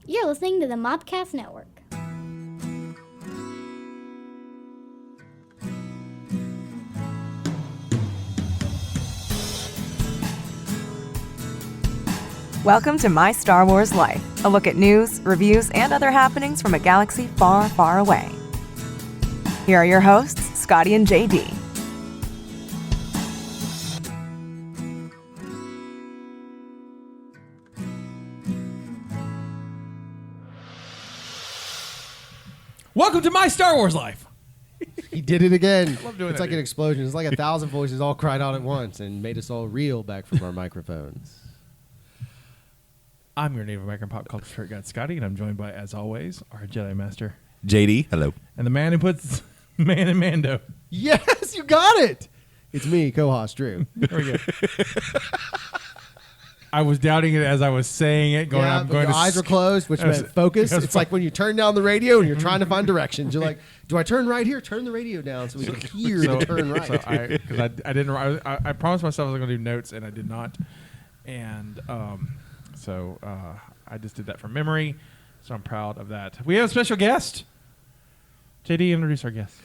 You're listening to the Mobcast Network. Welcome to My Star Wars Life, a look at news, reviews, and other happenings from a galaxy far, far away. Here are your hosts, Scotty and JD. Welcome to My Star Wars Life. He did it again. I love doing it's that, like an explosion. It's like 1,000 voices all cried out at once and made us all reel back from our microphones. I'm your Native American pop culture shirt guy, Scotty, and I'm joined by, as always, our Jedi Master, JD, hello. and the man who puts man in Mando. Yes, you got it. It's me, co-host Drew. There we go. I was doubting it as I was saying it. Your eyes were closed, which meant focus. It's like when you turn down the radio and you're trying to find directions. You're like, do I turn right here? Turn the radio down so we can hear the turn right. So I promised myself I was going to do notes, and I did not. And so I just did that from memory. So I'm proud of that. We have a special guest. JD, introduce our guest.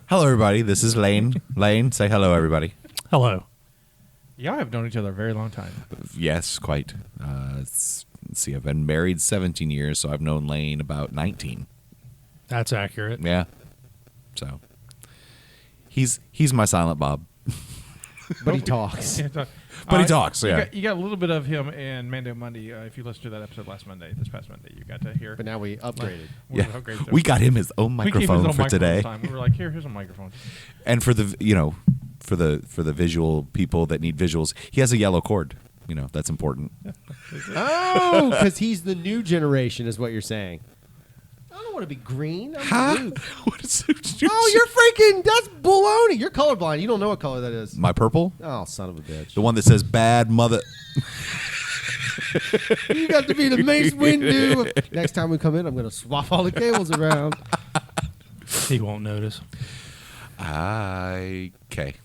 Hello, everybody. This is Lane. Lane, say hello, everybody. Hello. Y'all have known each other a very long time. Yes, quite. Let's see. I've been married 17 years, so I've known Lane about 19. That's accurate. Yeah. So he's my silent Bob. But he talks. But he talks, yeah. You got a little bit of him in Mando Monday. If you listened to that episode this past Monday, you got to hear. But now we upgraded. We got him his own We gave him his microphone own for microphone today. this time. We were like, here's a microphone. And for the for the visual people that need visuals, he has a yellow cord. That's important. Oh, because he's the new generation is what you're saying. I don't want to be green. I'm blue. What is Oh, you're freaking, that's baloney. You're colorblind. You don't know what color that is. my purple? Oh, son of a bitch. The one that says bad mother. You got to be the Mace Windu. Next time we come in, I'm going to swap all the cables around. He won't notice. Okay.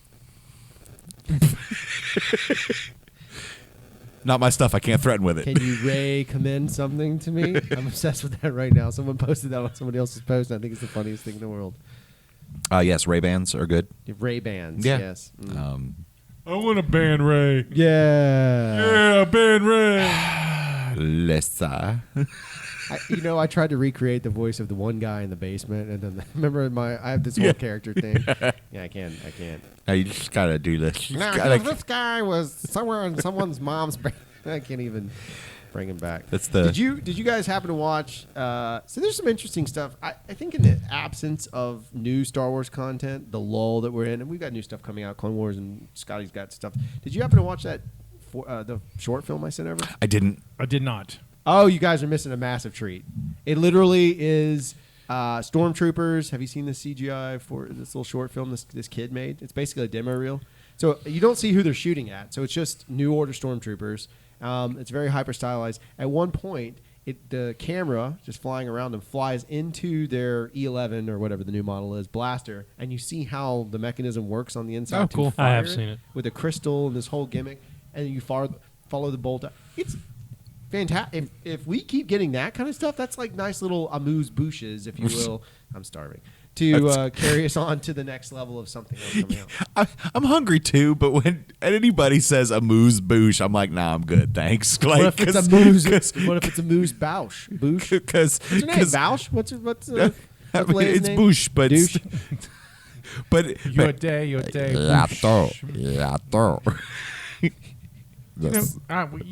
Not my stuff. I can't threaten with it. Can you recommend something to me? I'm obsessed with that right now. Someone posted that on somebody else's post, and I think it's the funniest thing in the world. Yes, Ray-Bans are good. Ray-Bans, Yeah. yes. I want to ban Ray. Yeah. Ban Ray. Lessa. I tried to recreate the voice of the one guy in the basement, and then remember I have this whole character thing. Yeah, I can't. Now you just gotta do this. This guy was somewhere in someone's mom's. I can't even bring him back. That's the. Did you guys happen to watch? So there's some interesting stuff. I think in the absence of new Star Wars content, the lull that we're in, and we've got new stuff coming out, Clone Wars, and Scotty's got stuff. Did you happen to watch that the short film I sent over? I didn't. I did not. Oh, you guys are missing a massive treat. It literally is stormtroopers. Have you seen the CGI for this little short film this kid made? It's basically a demo reel. So you don't see who they're shooting at. So it's just New Order stormtroopers. It's very hyper stylized. At one point, the camera just flying around them flies into their E11 or whatever the new model is blaster, and you see how the mechanism works on the inside. Oh, cool. I have seen it with a crystal and this whole gimmick, and you follow the bolt. It's fantastic. If we keep getting that kind of stuff, that's like nice little amuse-bouches, if you will. I'm starving. To carry us on to the next level of something else coming out. I'm hungry too, but when anybody says amuse-bouche, I'm like, nah, I'm good, thanks. What if it's a amuse-bouche? Bouche? Because what's your name? Bouche? What's it's name? bouche, but Douche? Your day. You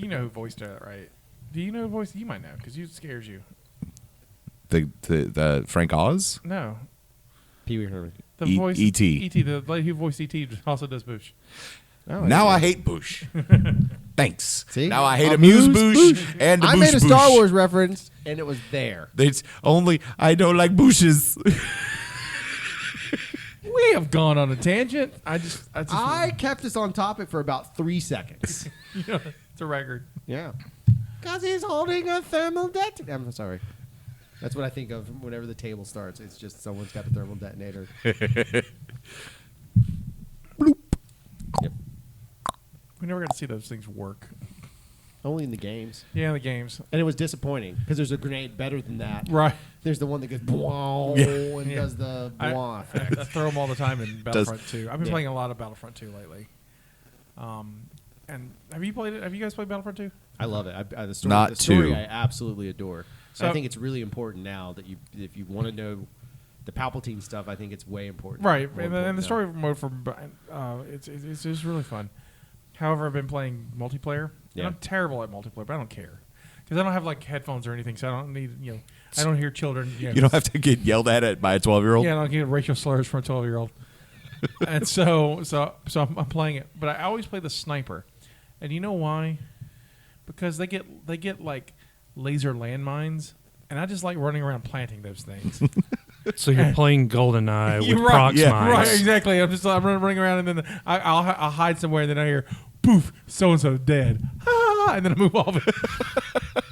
know who voiced that, right? Do you know who voiced? You might know because it scares you. The Frank Oz? No. Pee Wee Herman. The voice E.T. E.T. The lady who voiced E.T. also does Bouche. Oh, now I hate Bouche. Thanks. See? Now I hate amuse-bouche and I made a Star Wars reference, and it was there. It's only I don't like bouches. We have gone on a tangent. I kept us on topic for about 3 seconds. It's a record. Yeah. Because he's holding a thermal detonator. I'm sorry. That's what I think of whenever the table starts. It's just someone's got a thermal detonator. Bloop. Yep. We never got to see those things work. Only in the games. Yeah, the games. And it was disappointing because there's a grenade better than that. Right. There's the one that goes "Bwah," and does the "bwah" effect. I throw them all the time in Battlefront 2. I've been playing a lot of Battlefront 2 lately. And have you played it? Have you guys played Battlefront 2? I love it. The story, Not the story two. I absolutely adore. So- I think it's really important now that if you want to know the Palpatine stuff, I think it's way important. Right, More and important the now. story mode for it's just really fun. However, I've been playing multiplayer. Yeah. And I'm terrible at multiplayer, but I don't care because I don't have like headphones or anything, so I don't need I don't hear children. You don't have to get yelled at by a 12-year-old. Yeah, I don't get racial slurs from a 12-year-old. And so I'm playing it, but I always play the sniper, and you know why? Because they get like laser landmines, and I just like running around planting those things. So you're playing GoldenEye with You're right. Proxmines. Right, exactly. I'm running around, and then I'll hide somewhere, and then I hear, poof, so-and-so dead. Ah, and then I move off it.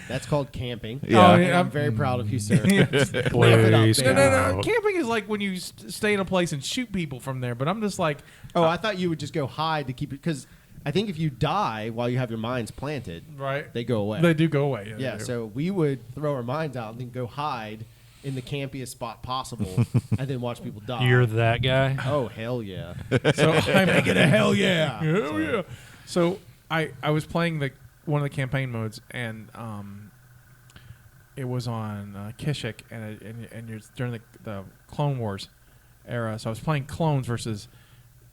That's called camping. Yeah. Oh, And yeah, I'm very proud of you, sir. Please No, go. Camping is like when you stay in a place and shoot people from there, but I'm just like... Oh, I thought you would just go hide to keep it, because I think if you die while you have your mines planted, Right. they go away. They do go away. Yeah, they do. so we would throw our mines out and then go hide in the campiest spot possible and then watch people die. You're that guy. Oh, hell yeah. So I'm making a hell yeah. Hell yeah. So I was playing one of the campaign modes, and it was on Kishik, and you're during the Clone Wars era. So I was playing clones versus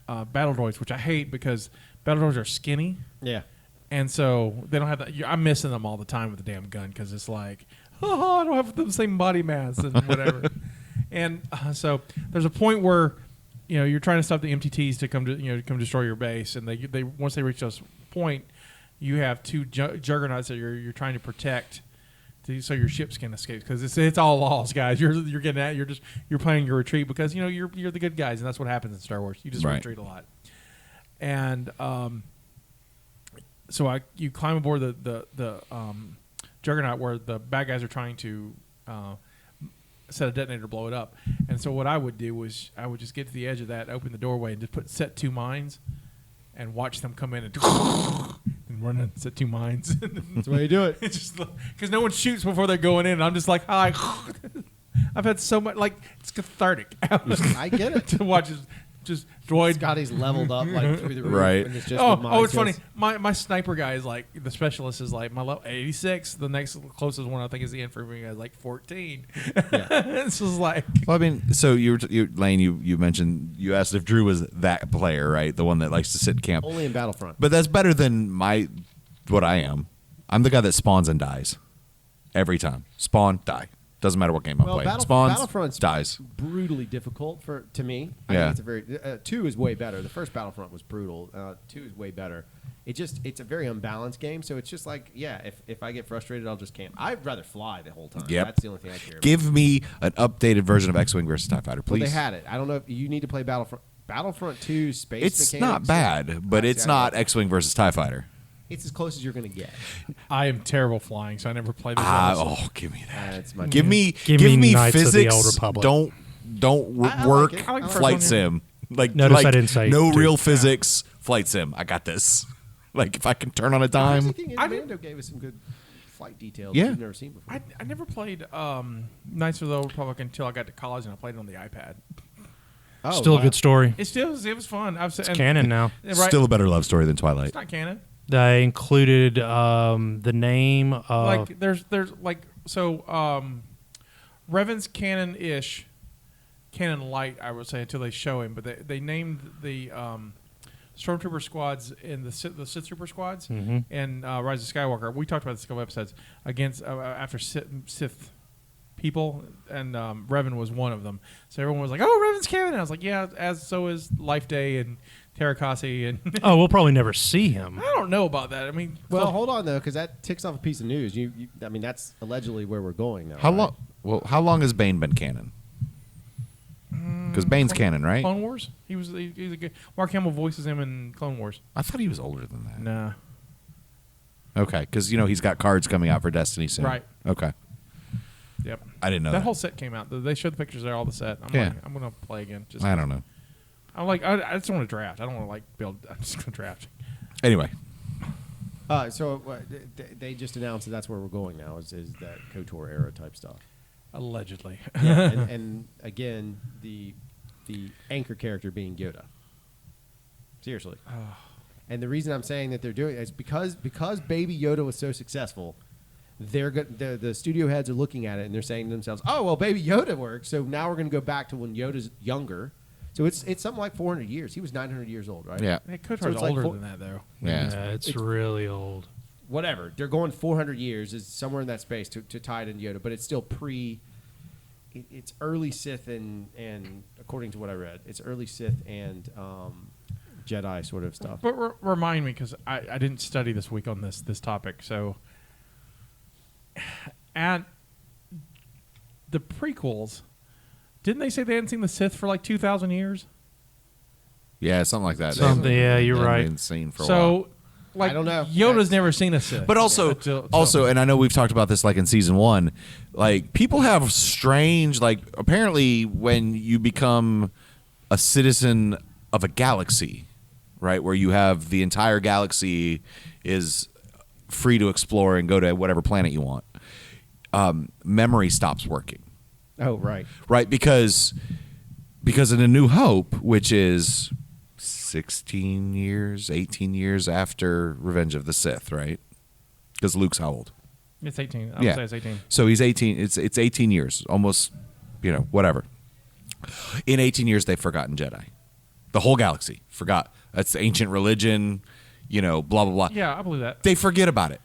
battle droids, which I hate because battle droids are skinny, Yeah. and so they don't have that. I'm missing them all the time with the damn gun because it's like, oh, I don't have the same body mass and whatever. And so there's a point where you're trying to stop the MTTs to come destroy your base, and they once they reach this point, you have two juggernauts that you're trying to protect, so your ships can escape, because it's all lost, guys. You're getting at you're planning your retreat because you're the good guys, and that's what happens in Star Wars. You just retreat a lot, and so you climb aboard the juggernaut where the bad guys are trying to set a detonator to blow it up. And so what I would do was I would just get to the edge of that, open the doorway, and just set 2 mines and watch them come in and run and set 2 mines. That's the way you do it. It's just because no one shoots before they're going in, and I'm just like, hi. I've had so much, like, it's cathartic. I get it. To watch just droid. Scotty's leveled up like through the roof. Right. And it's just Oh, with mine it's funny. kills. My sniper guy is like, the specialist is like my level 86. The next closest one I think is the infantry guy is like 14. It's just like, Well, I mean, so Lane, you mentioned, you asked if Drew was that player, right? The one that likes to sit in camp. Only in Battlefront. But that's better than what I am. I'm the guy that spawns and dies every time. Spawn, die. Doesn't matter what game I'm playing. Spawns, Battlefront's dies. brutally difficult to me. I Yeah. think it's a very 2 is way better. The first Battlefront was brutal. 2 is way better. It's a very unbalanced game. So it's just like, if I get frustrated, I'll just camp. I'd rather fly the whole time. Yep. That's the only thing I care about. Give me an updated version of X-Wing versus TIE Fighter, Well, please. they had it. I don't know if you need to play Battlefront. Battlefront 2 space It's mechanics. not bad, but it's not X-Wing versus TIE Fighter. It's as close as you're going to get. I am terrible flying, so I never played this. Give me that. That's my Give me Knights of the physics. Old Republic. Don't I work like it. I like the flight first one, sim. Like Notice I didn't say no two. real physics flight sim. I got this. Like if I can turn on a I dime. actually think Mando gave us some good flight details Yeah. that we've never seen before. I never played Knights of the Old Republic until I got to college, and I played it on the iPad. Oh, Still wow. a good story. It was fun. It's canon now. Right, Still a better love story than Twilight. it's not canon. They included the name of Like there's like so Revan's canon-ish, canon light, I would say, until they show him. But they named the Stormtrooper squads in the Sith Trooper squads in Rise of Skywalker. We talked about this a couple episodes against after Sith people, and Revan was one of them. So everyone was like, "Oh, Revan's canon." And I was like, "Yeah, as so is Life Day and Terakasi and." Oh, we'll probably never see him. I don't know about that. I mean, Well, hold on though, because that ticks off a piece of news. I mean, that's allegedly where we're going now. How right? long? Well, how long has Bane been canon? Because Bane's canon, right? Clone Wars. He's a good. Mark Hamill voices him in Clone Wars. I thought he was older than that. Nah. Okay, because he's got cards coming out for Destiny soon. Right. Okay. Yep. I didn't know That that. whole set came out. They showed the pictures there, all the set. I'm Yeah. like, I'm gonna play again. Just I don't know. I'm like, I just want to draft. I don't want to like build. I'm just gonna draft. Anyway, They just announced that that's where we're going now. Is that KOTOR era type stuff? Allegedly. Yeah, and again, the anchor character being Yoda. Seriously. And the reason I'm saying that they're doing it is because Baby Yoda was so successful, the studio heads are looking at it and they're saying to themselves, "Oh well, Baby Yoda worked, so now we're going to go back to when Yoda's younger." So it's something like 400 years. He was 900 years old, right? Yeah. KOTOR's So older like than that, though. Yeah. It's really old. Whatever. They're going 400 years is somewhere in that space to tie it in Yoda, but it's still it's early Sith and according to what I read, it's early Sith and Jedi sort of stuff. But remind me, because I didn't study this week on this topic. So, at the prequels, didn't they say they hadn't seen the Sith for like 2,000 years? Yeah, something like that. Something. Yeah, you're They haven't right. been seen for a while. So, like, I don't know. Yoda's never seen a Sith. But also, and I know we've talked about this like in season 1, like people have strange, like apparently when you become a citizen of a galaxy, right, where you have the entire galaxy is free to explore and go to whatever planet you want, memory stops working. Oh, right. Right, because in A New Hope, which is 16 years, 18 years after Revenge of the Sith, right? Because Luke's how old? It's 18. I would say it's 18. So he's 18. It's 18 years, almost, whatever. In 18 years, they've forgotten Jedi. The whole galaxy forgot. That's the ancient religion, blah, blah, blah. Yeah, I believe that. They forget about it.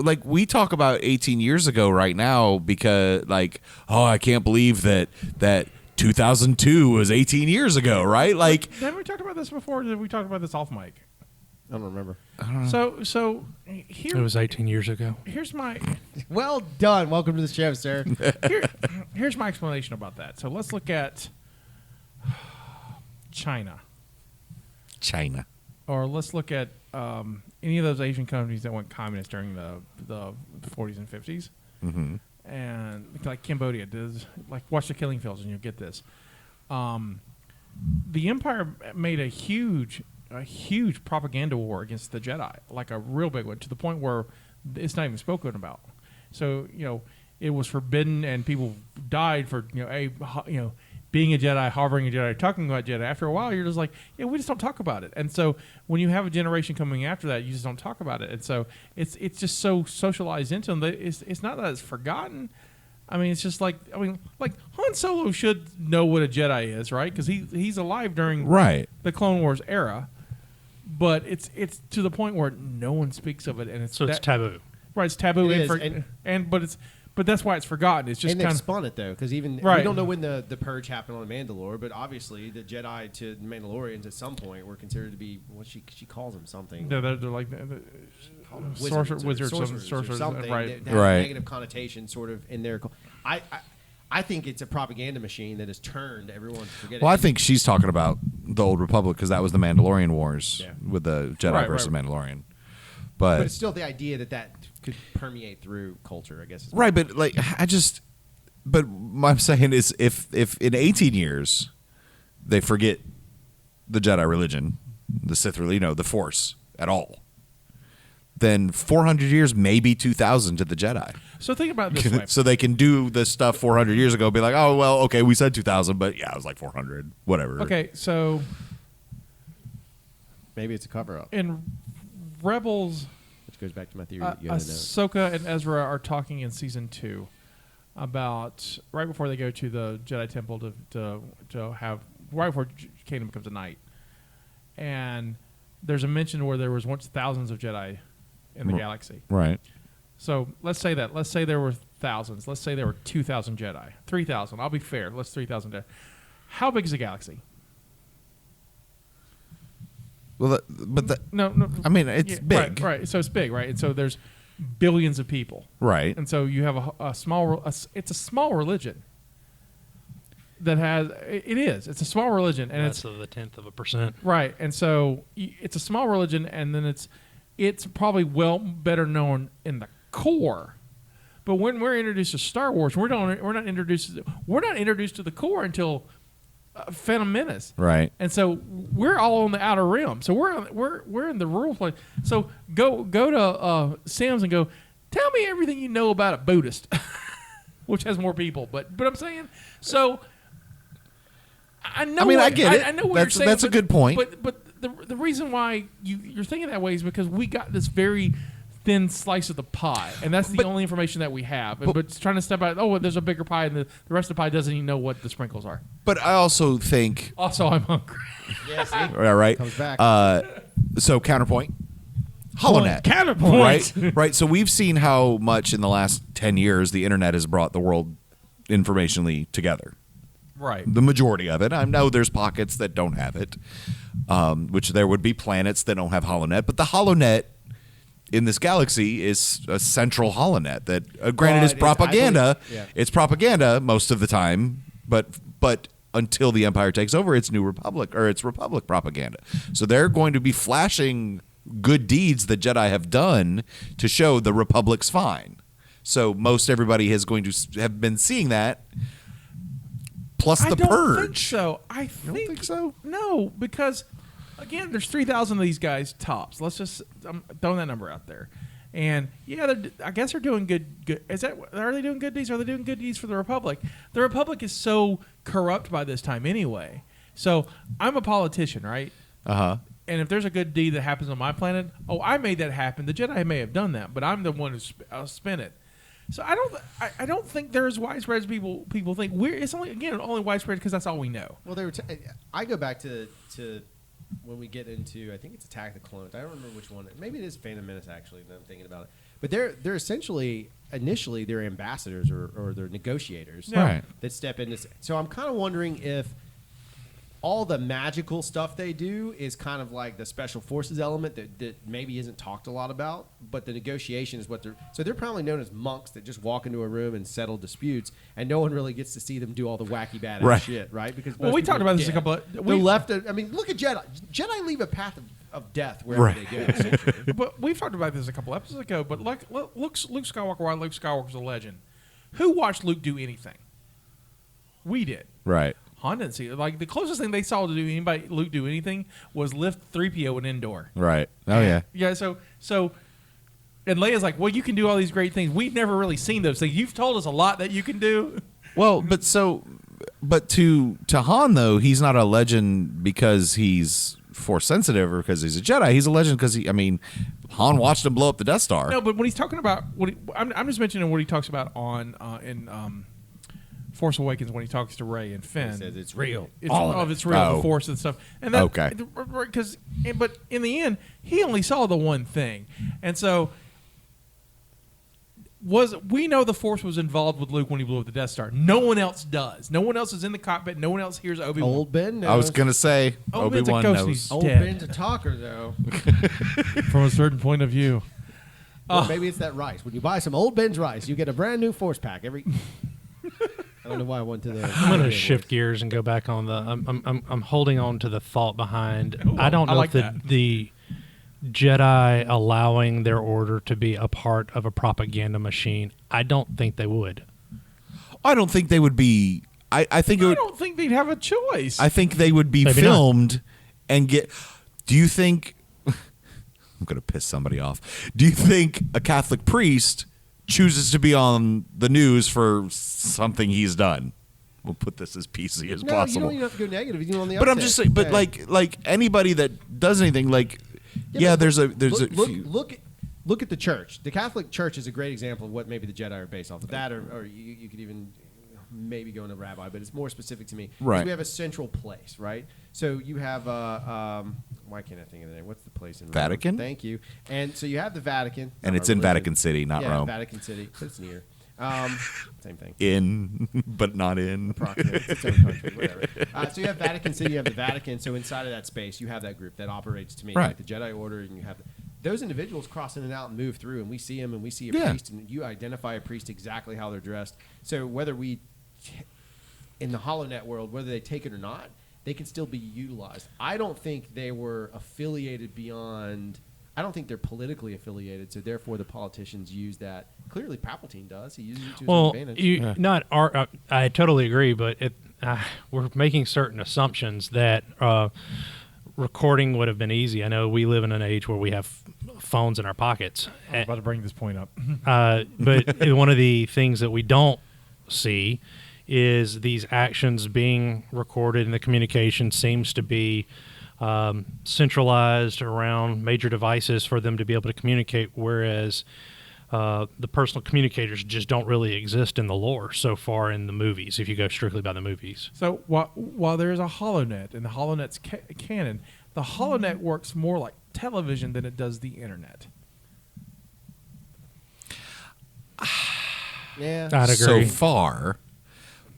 We talk about 18 years ago right now because, I can't believe that 2002 was 18 years ago, right? Like, Have we talked about this before? Or did we talk about this off mic? I don't remember. So here It was 18 years ago. here's my Well done. Welcome to the show, sir. here's my explanation about that. So let's look at China, or let's look at any of those Asian countries that went communist during the 40s and 50s. mm-hmm. And like Cambodia does, like watch the Killing Fields and you'll get this. The Empire made a huge propaganda war against the Jedi, like a real big one, to the point where it's not even spoken about. So it was forbidden, and people died for being a Jedi, harboring a Jedi, talking about Jedi. After a while, you're just like, we just don't talk about it. And so when you have a generation coming after that, you just don't talk about it. And so it's just so socialized into them that it's not that it's forgotten. I mean, it's just like Han Solo should know what a Jedi is, right? Because he's alive during the Clone Wars era. But it's to the point where no one speaks of it, and it's taboo. Right, it's taboo, It is, but that's why it's forgotten. It's just and they kind of spun it, though, because we don't know when the purge happened on Mandalore, but obviously the Jedi to the Mandalorians at some point were considered to be what she calls them something. they're like wizards or something. right? That has a negative connotation, sort of in their. I think it's a propaganda machine that has turned everyone to forget. Well, I think she's talking about the Old Republic because that was the Mandalorian Wars with the Jedi versus Mandalorian. But it's still the idea that could permeate through culture, I guess. Right, but what I'm saying is if in 18 years they forget the Jedi religion, the Sith religion, the Force at all, then 400 years, maybe 2,000 to the Jedi. So think about it this way. So they can do the stuff 400 years ago, be like, oh, well, okay, we said 2,000, but yeah, it was like 400, whatever. Okay, so maybe it's a cover-up. In Rebels, which goes back to my theory that you Ahsoka and Ezra are talking in season 2 about right before they go to the Jedi Temple to have right before Kanan becomes a knight, and there's a mention where there was once thousands of Jedi in the galaxy. Right. So let's say there were thousands. Let's say there were 2,000 Jedi, 3,000. I'll be fair. Let's 3,000 Jedi. How big is the galaxy? Well, no. I mean, it's big, right? So it's big, right? And so there's billions of people, right? And so you have a small. It's a small religion that has. It's a small religion, and Less of 0.1%, right? And so it's a small religion, and then it's probably better known in the core. But when we're introduced to Star Wars, we're not introduced to the core until Phantom Menace. Right. And so we're all on the outer rim. So we're in the rural place. So go to Sam's and go, tell me everything you know about a Buddhist, which has more people. But I'm saying, so I know. I mean, I get it. I know what you're saying. That's a good point. But the reason why you're thinking that way is because we got this very thin slice of the pie, and that's the only information that we have. But trying to step out, there's a bigger pie, and the rest of the pie doesn't even know what the sprinkles are. But I also think. Also, I'm hungry. Yeah, see? All right. Comes back. So counterpoint. HoloNet. Counterpoint. Right. So we've seen how much in the last 10 years the internet has brought the world informationally together. Right. The majority of it. I know there's pockets that don't have it, which there would be planets that don't have HoloNet. But the HoloNet in this galaxy is a central HoloNet that, granted, is propaganda. It's propaganda most of the time, but until the Empire takes over, it's New Republic or it's Republic propaganda. So they're going to be flashing good deeds that Jedi have done to show the Republic's fine. So most everybody is going to have been seeing that. Plus the Purge. I don't think so. I don't think so? No, because again, there's 3,000 of these guys tops. Let's just throw that number out there. And yeah, I guess they're doing good. Are they doing good deeds? Are they doing good deeds for the Republic? The Republic is so corrupt by this time anyway. So I'm a politician, right? And if there's a good deed that happens on my planet, I made that happen. The Jedi may have done that, but I'm the one who spent it. So I don't think they're as widespread as people think. It's only widespread because that's all we know. Well, I go back to when we get into, I think it's Attack of the Clones. I don't remember which one. Maybe it is Phantom Menace, actually, now I'm thinking about it. But they're essentially, initially, they're ambassadors or they're negotiators that step in. So I'm kind of wondering if all the magical stuff they do is kind of like the special forces element that maybe isn't talked a lot about, but the negotiation is what they're probably known as monks that just walk into a room and settle disputes, and no one really gets to see them do all the wacky badass shit, right? Because we talked about this a couple of... They're left... I mean, look at Jedi. Jedi leave a path of death wherever they go, essentially. But we've talked about this a couple episodes ago, but Luke Skywalker, why Luke Skywalker's a legend. Who watched Luke do anything? We did. Right. Han didn't see it. Like, the closest thing they saw to do Luke do anything was lift 3PO in Endor. Right. Oh, yeah. Yeah, so and Leia's like, well, you can do all these great things. We've never really seen those things. You've told us a lot that you can do. Well, but to Han, though, he's not a legend because he's Force sensitive or because he's a Jedi. He's a legend because Han watched him blow up the Death Star. No, but when he's talking about I'm just mentioning what he talks about in Force Awakens when he talks to Rey and Finn. He says it's real. It's real, the Force and stuff. And that, okay. But in the end, he only saw the one thing, and so we know the Force was involved with Luke when he blew up the Death Star. No one else does. No one else is in the cockpit. No one else hears Obi-Wan. Old Ben knows. I was gonna say Obi-Wan's Obi-Wan a ghost. knows. He's Old dead. Ben's a talker, though. From a certain point of view. Or maybe it's that rice. When you buy some Old Ben's rice, you get a brand new Force pack every. I don't know why I went to the. I'm going to shift gears and go back on the. I'm holding on to the thought behind. I don't know like if the Jedi allowing their order to be a part of a propaganda machine. I don't think they would. I don't think they would be. I don't think they'd have a choice. I think they would be Maybe filmed and get. Do you think? I'm going to piss somebody off. Do you think a Catholic priest chooses to be on the news for something he's done? We'll put this as PC as possible. You don't even have to go negative. You on the but I'm just saying. But like anybody that does anything, like there's a look at the church. The Catholic Church is a great example of what maybe the Jedi are based off of that, or you could even maybe go into rabbi, but it's more specific to me. Right. We have a central place, right? So you have why can't I think of the name? What's the place in Vatican? Rome? Thank you. And so you have the Vatican, and it's in Vatican City, not Rome. Vatican City, but it's near. Same thing. In, but not in. Approximately. It's its own country, whatever. So you have Vatican City, you have the Vatican. So inside of that space, you have that group that operates to me Right. like the Jedi Order, and you have those individuals cross in and out and move through, and we see them, and we see a priest, and you identify a priest exactly how they're dressed. So whether in the HoloNet world, whether they take it or not, they can still be utilized. I don't think they were affiliated beyond. I don't think they're politically affiliated, so therefore the politicians use that. Clearly, Palpatine does. He uses it to his advantage. I totally agree, but we're making certain assumptions that recording would have been easy. I know we live in an age where we have phones in our pockets. I was about to bring this point up. But one of the things that we don't see is these actions being recorded, and the communication seems to be centralized around major devices for them to be able to communicate, whereas the personal communicators just don't really exist in the lore so far in the movies, if you go strictly by the movies. So while there is a HoloNet, and the HoloNet's canon, the HoloNet works more like television than it does the internet. Yeah. I'd agree. So far,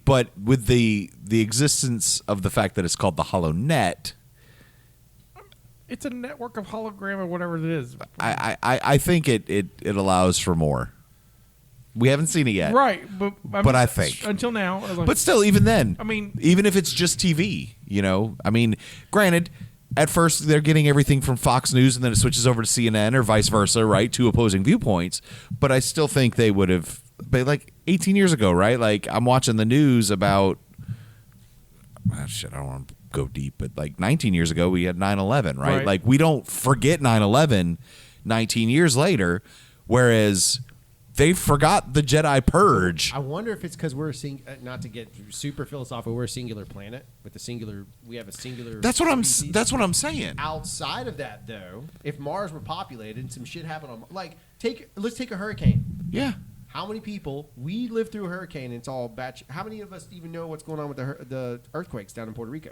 but with the existence of the fact that it's called the HoloNet, It's a network of hologram or whatever it is. I think it allows for more. We haven't seen it yet, Right, but I think until now. But still, even then, I mean, even if it's just TV, I mean, granted, at first they're getting everything from Fox News and then it switches over to CNN or vice versa, right? Two opposing viewpoints. But I still think they would have, like 18 years ago, right? Like I'm watching the news about, I don't want to go deep, but like 19 years ago we had 9/11, right? Like we don't forget 9/11 19 years later, whereas they forgot the Jedi Purge. I wonder if it's because we're seeing, not to get super philosophical, we're a singular planet with a singular. We have a singular. That's what species. I'm saying. Outside of that, though, if Mars were populated and some shit happened on, let's take a hurricane. Yeah. How many people we live through a hurricane? And it's all batch. How many of us even know what's going on with the earthquakes down in Puerto Rico?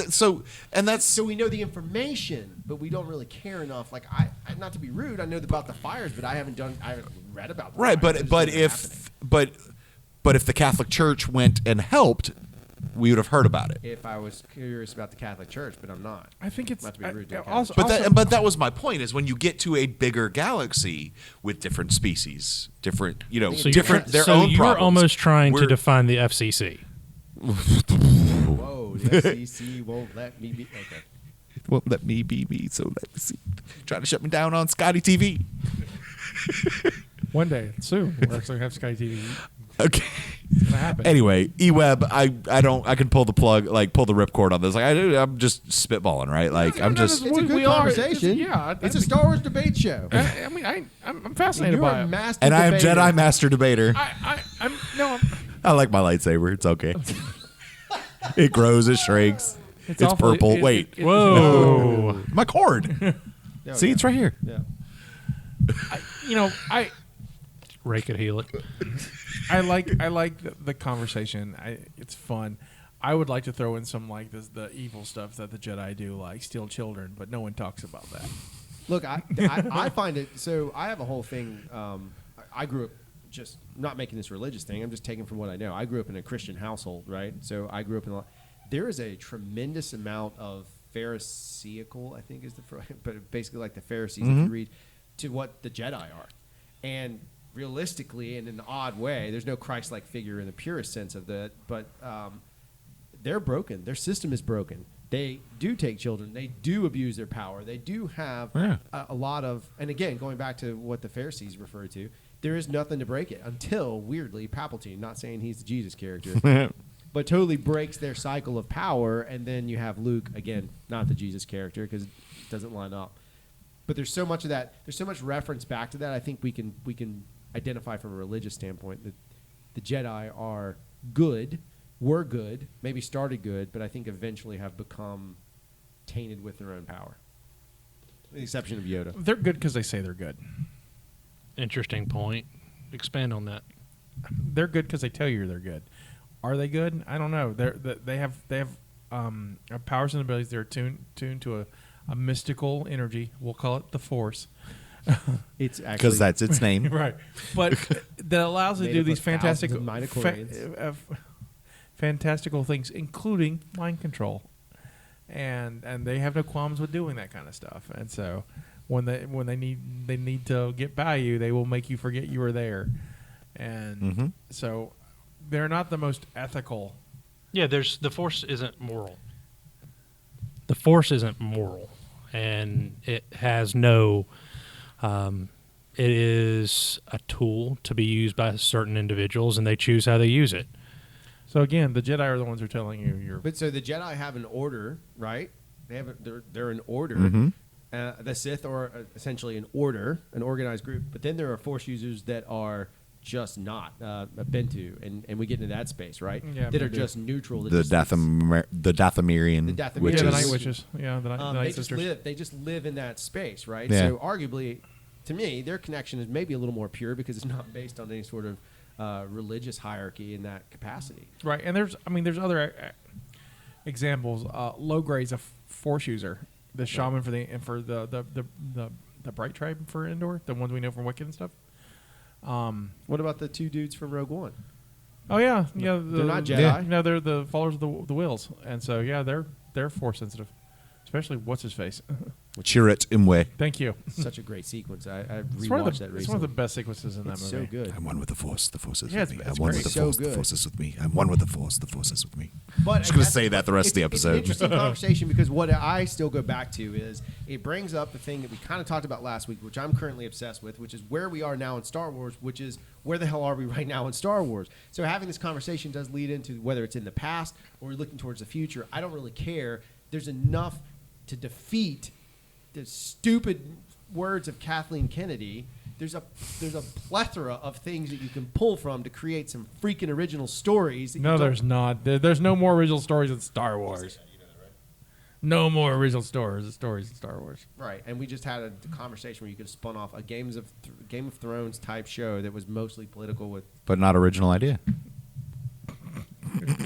So we know the information, but we don't really care enough. Like I not to be rude, I know about the fires, but I haven't read about them. right. But if the Catholic Church went and helped, we would have heard about it. If I was curious about the Catholic Church, but I'm not. I think it's Not to be rude to the also, But that was my point. Is when you get to a bigger galaxy with different species, different their so own you're problems. almost trying to We're- define the FCC. Whoa, the FCC won't let me be. Okay. It won't let me be me, so let me see. Trying to shut me down on Scotty TV. one day soon we're actually gonna have Sky TV. Okay. It's gonna happen. Anyway, eWeb, I can pull the plug, like pull the ripcord on this. Like I'm just spitballing, right? Like I'm just. It's a good We are. conversation. It's a Star Wars debate show. I mean, I'm fascinated You're by a it. master And I am debater. Jedi Master Debater. I'm I like my lightsaber. It's okay. It grows. It shrinks. It's awfully- purple. it- it- Whoa. My cord. Yeah, See, yeah. it's right here. Yeah. Ray could heal it. I like the conversation. It's fun. I would like to throw in some like the evil stuff that the Jedi do, like steal children, but no one talks about that. Look, I find it. So I have a whole thing. I grew up just not making this religious thing. I'm just taking from what I know. I grew up in a Christian household, right? So I grew up in there is a tremendous amount of Pharisaical, I think is but basically like the Pharisees, if you read, to what the Jedi are. And realistically, and in an odd way, there's no Christ-like figure in the purest sense of that, but they're broken. Their system is broken. They do take children. They do abuse their power. They do have a lot of, and again, going back to what the Pharisees refer to, there is nothing to break it until, weirdly, Palpatine, not saying he's the Jesus character, but totally breaks their cycle of power, and then you have Luke, again, not the Jesus character because it doesn't line up. But there's so much of that. There's so much reference back to that. I think we can identify from a religious standpoint that the Jedi are good, were good, maybe started good, but I think eventually have become tainted with their own power. With the exception of Yoda. They're good because they say they're good. Interesting point. Expand on that. They're good because they tell you they're good. Are they good? I don't know. They have powers and abilities. They're tuned to a mystical energy. We'll call it the Force. It's actually Because that's its name. Right. But that allows them to Made do up these of thousands of fantastical midichlorians. fantastical things, including mind control. And they have no qualms with doing that kind of stuff. And so when they need to get by you, they will make you forget you were there. And so they're not the most ethical. Yeah, the Force isn't moral. The Force isn't moral, and it has no. It is a tool to be used by certain individuals, and they choose how they use it. So again, the Jedi are the ones who are telling you you're. But so the Jedi have an order, right? They're an order. Mm-hmm. The Sith are essentially an order, an organized group. But then there are Force users that are just not Bentu, and we get into that space, right? Yeah, that are Bentu. just neutral. The Dathomirian The Dathomirian. Yeah, the witches. Night Witches. Yeah, the Night they Sisters. just live in that space, right? Yeah. So arguably, to me, their connection is maybe a little more pure because it's not based on any sort of religious hierarchy in that capacity. Right, and there's other examples. Logray's a Force user, the shaman for the Bright Tribe for Endor, the ones we know from Wicked and stuff. What about the two dudes from Rogue One? Oh yeah. They're not Jedi. Yeah. No, they're the followers of the Wills, and so yeah, they're Force sensitive, especially what's his face. Chirrut Imwe. Thank you. Such a great sequence. I It's one, rewatched of that the, recently. it's one of the best sequences in that It's movie. so good. I'm one with the Force. The Force is Yeah, with me. it's I'm one great. with the So Force. good. The Force is with me. I'm one with the Force. The Force is with me. But Just gonna say that the rest of the It's an episode. interesting conversation because what I still go back to is it brings up the thing that we kind of talked about last week, which I'm currently obsessed with, which is where we are now in Star Wars, which is where the hell are we right now in Star Wars? So having this conversation does lead into whether it's in the past or we're looking towards the future. I don't really care. There's enough to defeat the stupid words of Kathleen Kennedy. There's a plethora of things that you can pull from to create some freaking original stories. No, there's not. There's no more original stories in Star Wars. No more original stories in Star Wars. Right, and we just had a conversation where you could have spun off a Game of Thrones type show that was mostly political with. But not original idea.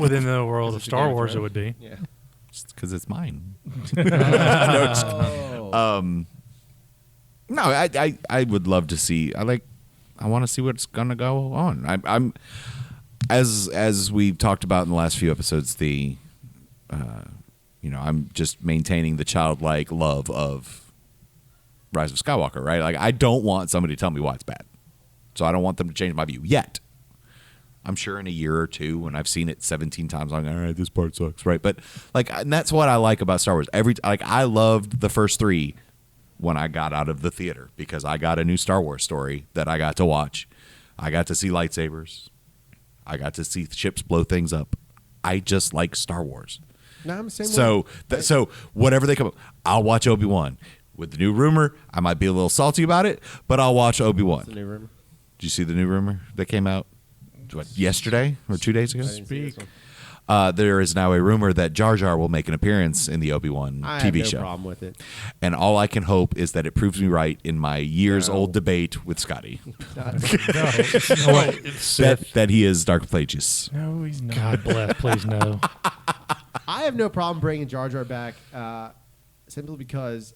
Within the world of Is it Star Game of Wars, it Thrones? would be. Yeah. Because it's mine. Oh. No, I would love to see. I want to see what's gonna go on. I'm as we've talked about in the last few episodes. I'm just maintaining the childlike love of Rise of Skywalker. Right? Like I don't want somebody to tell me why it's bad, so I don't want them to change my view yet. I'm sure in a year or two, when I've seen it 17 times, I'm like, all right, this part sucks, right? But and that's what I like about Star Wars. I loved the first three when I got out of the theater because I got a new Star Wars story that I got to watch. I got to see lightsabers. I got to see ships blow things up. I just like Star Wars. No, I'm the same way. So whatever they come up, I'll watch Obi-Wan. With the new rumor, I might be a little salty about it, but I'll watch Obi-Wan. What's the new rumor? Did you see the new rumor that came out yesterday or 2 days ago? I didn't see this one. There is now a rumor that Jar Jar will make an appearance in the Obi-Wan I TV have no show. problem with it. And all I can hope is that it proves me right in my years-old debate with Scotty It's Sith. that he is Dark Plagueis. No, he's not. God bless. Please no. I have no problem bringing Jar Jar back simply because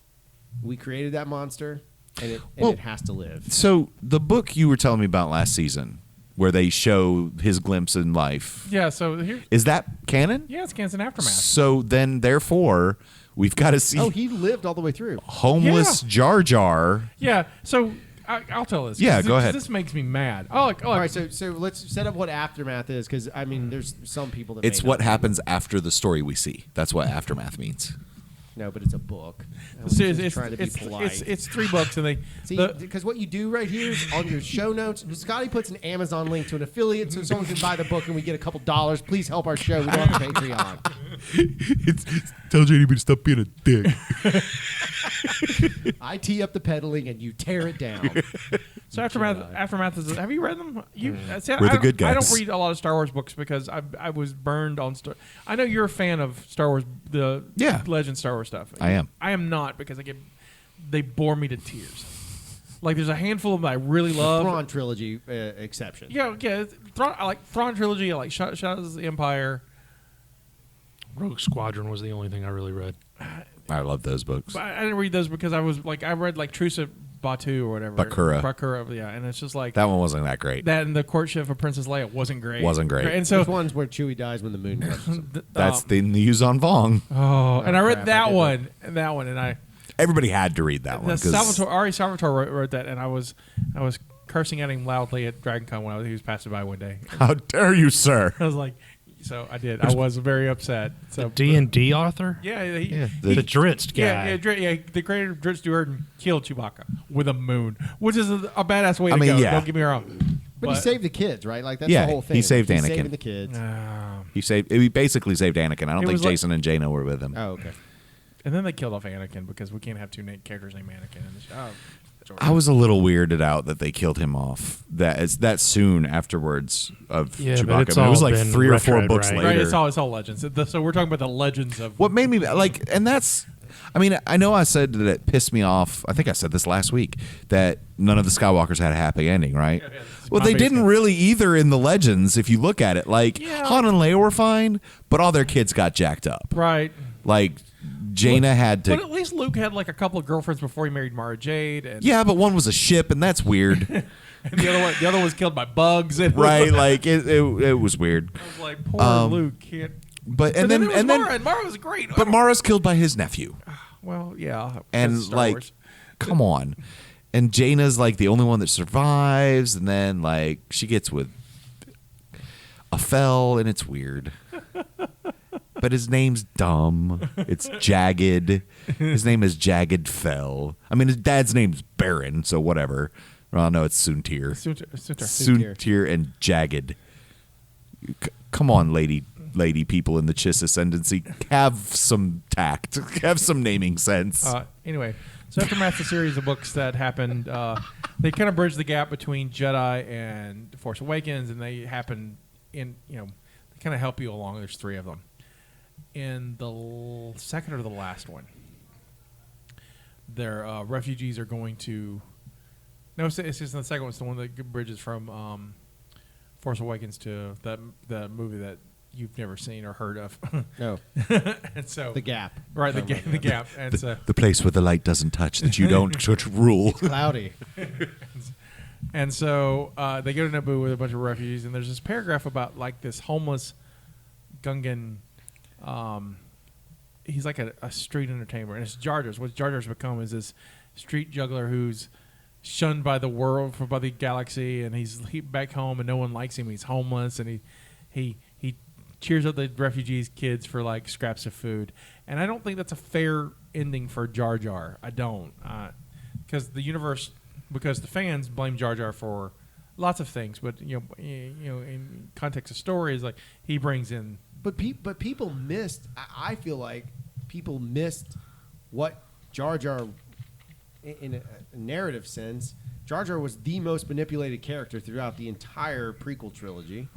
we created that monster and it has to live. So the book you were telling me about last season, where they show his glimpse in life, Yeah, so here. is that canon? Yeah, it's Cancer Aftermath. So then, therefore, we've got to see Oh, he lived all the way through. homeless Yeah. Jar Jar. Yeah, so I'll tell this. 'cause Yeah, go ahead. This makes me mad. All right, so let's set up what Aftermath is because, I mean, there's some people that It's may what not. happens after the story we see. That's what aftermath means. No, but it's a book. I was See, just trying to be polite. it's 3 books, and they. See, the- because what you do right here is on your show notes, Scotty puts an Amazon link to an affiliate so someone can buy the book and we get a couple dollars. Please help our show. We don't have a Patreon. Tell JD to stop being a dick. I tee up the pedaling and you tear it down. So Aftermath, Jedi. Aftermath is. Have you read them? You, see, We're I the good don't- I don't guys. read a lot of Star Wars books because I was burned on Star. I know you're a fan of Star Wars, the Yeah. Legend Star Wars stuff. I am. I am not because they bore me to tears. Like there's a handful of them I really love. Thrawn trilogy exception. Yeah. I like Thrawn trilogy. I like Shadows of the Empire. Rogue Squadron was the only thing I really read. I love those books. But I didn't read those because I was like I read like Truce at Batu or whatever. Bakura. Yeah, and it's just like That one wasn't that great. that and the courtship of Princess Leia wasn't great. Wasn't great. And So so those ones where Chewie dies when the moon comes. That's the news on Vong. and I read crap, I that did one, and I Everybody had to read that one. 'cause Ari Salvatore wrote that, and I was cursing at him loudly at DragonCon when he was passing by one day. How dare you, sir? I was like, so I did. I was very upset. So D&D author? yeah, The Dritz guy. the creator of Dritz Stewart killed Chewbacca with a moon, which is a badass way to I mean, go. yeah. Don't get me wrong. But he saved the kids, right? Like that's Yeah, the whole thing. he saved He's Anakin. saving the kids. He basically saved Anakin. I don't It think was like- Jason and Jaina were with him. Oh, okay. And then they killed off Anakin because we can't have two characters named Anakin in the show. I was a little weirded out that they killed him off that soon afterwards of Yeah, but Chewbacca. it's I mean, it was all like been 3 or 4 retroed, books right? later. Right, it's all legends. So we're talking about the legends of What made me like, and that's, I mean, I know I said that it pissed me off. I think I said this last week that none of the Skywalkers had a happy ending, right? Yeah, well, my they biggest didn't thing. really either in the legends. If you look at it, like Yeah. Han and Leia were fine, but all their kids got jacked up. right. Like Jaina had to. But at least Luke had like a couple of girlfriends before he married Mara Jade, and Yeah, but one was a ship, and that's weird, and the other one was killed by bugs. And right? Like it was weird. I was like, poor Luke can't. But And then and Mara, and Mara was great. but Mara's killed by his nephew. well, yeah, And because Star like, Wars. come on. And Jaina's like the only one that survives, and then like she gets with a fell, and it's weird. But his name's dumb. It's Jagged. His name is Jagged Fell. I mean, his dad's name's Baron, so whatever. Well, no, it's Soontir. Soontir and Jagged. Come on, lady people in the Chiss ascendancy, have some tact, have some naming sense. Anyway, so Aftermath's a series of books that happened. They kind of bridge the gap between Jedi and Force Awakens, and they happen in, they kind of help you along. There's 3 of them. In the second or the last one, their refugees are going to. No, it's just the second one. It's the one that bridges from Force Awakens to the movie that you've never seen or heard of. No. And so The Gap. right? The gap, and so the place where the light doesn't touch, that you don't rule. Cloudy. and so they go to Naboo with a bunch of refugees, and there's this paragraph about like this homeless Gungan. He's like a street entertainer, and it's Jar Jar's. What Jar Jar's become is this street juggler who's shunned by the world, by the galaxy, and he's back home, and no one likes him. He's homeless, and he cheers up the refugees' kids for like scraps of food. And I don't think that's a fair ending for Jar Jar. I don't, because the fans blame Jar Jar for lots of things, but in context of story is like he brings in. But people missed. I feel like people missed what Jar Jar, in a narrative sense, Jar Jar was the most manipulated character throughout the entire prequel trilogy,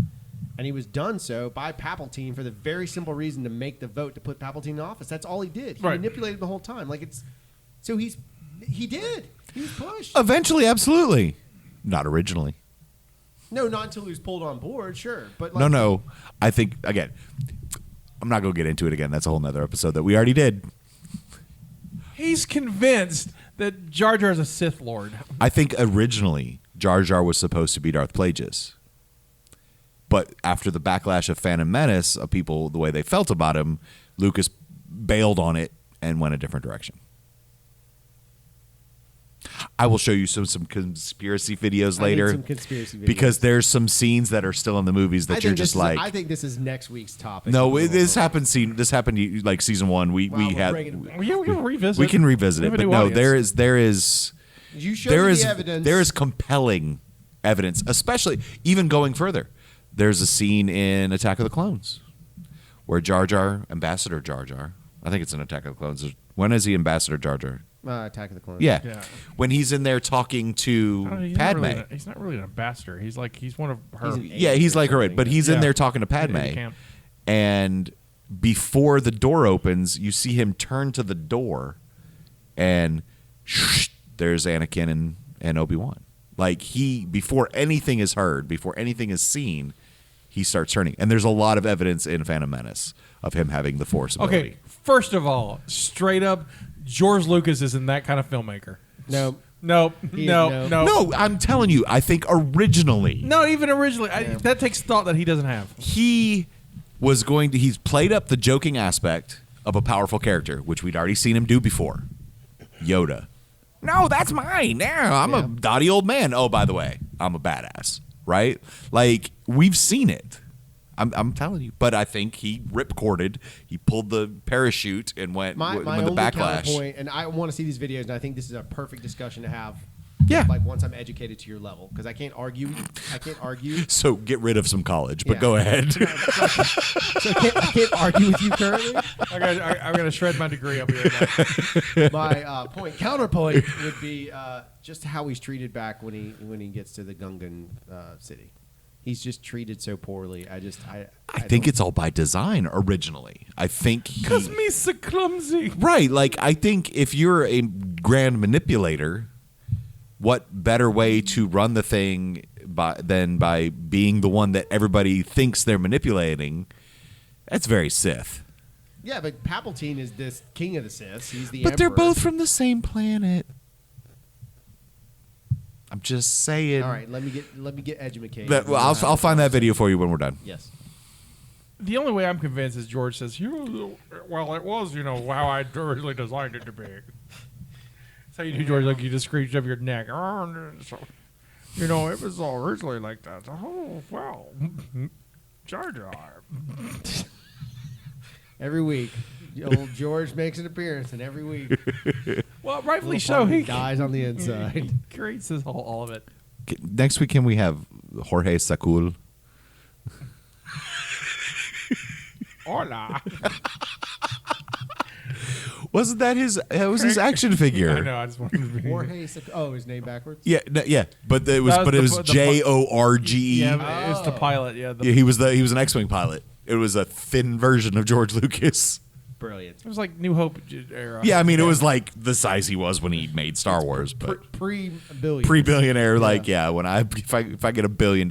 and he was done so by Palpatine for the very simple reason to make the vote to put Palpatine in office. That's all he did. He Right. manipulated the whole time. He did. He was pushed. Eventually, absolutely. Not originally. No, not until he was pulled on board. Sure, but No. I think again. I'm not going to get into it again. That's a whole nother episode that we already did. He's convinced that Jar Jar is a Sith Lord. I think originally Jar Jar was supposed to be Darth Plagueis. But after the backlash of Phantom Menace, of people, the way they felt about him, Lucas bailed on it and went a different direction. I will show you some conspiracy videos later. some conspiracy videos. Because there's some scenes that are still in the movies that you're just like. I think this is next week's topic. No, this happened. This happened like season 1. We Well, we'll had. bring it back. We can revisit. We can revisit We it, have a but new no, audience. there is. You showed There me is the evidence. there is compelling evidence, especially even going further. There's a scene in Attack of the Clones where Jar Jar, Ambassador Jar Jar, I think it's in Attack of the Clones. When is he Ambassador Jar Jar? Attack of the Clones. Yeah. When he's in there talking I don't know, to he's Padme. he's not really an ambassador. He's one of her. He's an Yeah, he's like her, but he's in Yeah. there talking to Padme. Yeah, camp. And before the door opens, you see him turn to the door, and there's Anakin and Obi-Wan. Like before anything is heard, before anything is seen, he starts turning. And there's a lot of evidence in Phantom Menace of him having the Force ability. Okay, first of all, straight up, George Lucas isn't that kind of filmmaker. No. No. No, I'm telling you, I think originally Not even originally. That takes thought that he doesn't have. he's played up the joking aspect of a powerful character, which we'd already seen him do before. Yoda. No, that's mine. Yeah, I'm a dotty old man. Oh, by the way, I'm a badass. Right? Like, we've seen it. I'm telling you. But I think he ripcorded. He pulled the parachute and went My with the only backlash. counterpoint, and I want to see these videos, and I think this is a perfect discussion to have Yeah. Like once I'm educated to your level, because I can't argue. So get rid of some college, but Yeah. go ahead. So I can't argue with you currently. I'm gonna shred my degree. I'll be right back. My counterpoint would be just how he's treated back when he gets to the Gungan city. He's just treated so poorly. I think it's all by design originally. I think Cause me so clumsy. right. Like I think if you're a grand manipulator, what better way to run the thing than by being the one that everybody thinks they're manipulating? That's very Sith. Yeah, but Palpatine is this king of the Siths. He's the But they're emperor. both from the same planet. I'm just saying. All right, let me get educated. I'll find that video for you when we're done. Yes. The only way I'm convinced is George says, well, it was, how I originally designed it to be. That's how you do, George. Like you just screeched up your neck. So, it was all originally like that. Oh, well, Jar Jar. Every week, old George makes an appearance, and every week, Well, rightfully little so. puppy He dies on the inside. creates this all of it. Next week, can we have Jorge Sakul? Hola. Wasn't that his? That was his action figure. I know. I just wanted to be. Jorge, his name backwards. Yeah, but it was That was the Jorge. Yeah, it's the pilot. Yeah, Yeah, he was an X-wing pilot. It was a thin version of George Lucas. Brilliant. it was like New Hope era. Yeah, I mean, it was like the size he was when he made Star Wars, but Pre-billion. pre-billionaire. Like, yeah, when if I get $1 billion,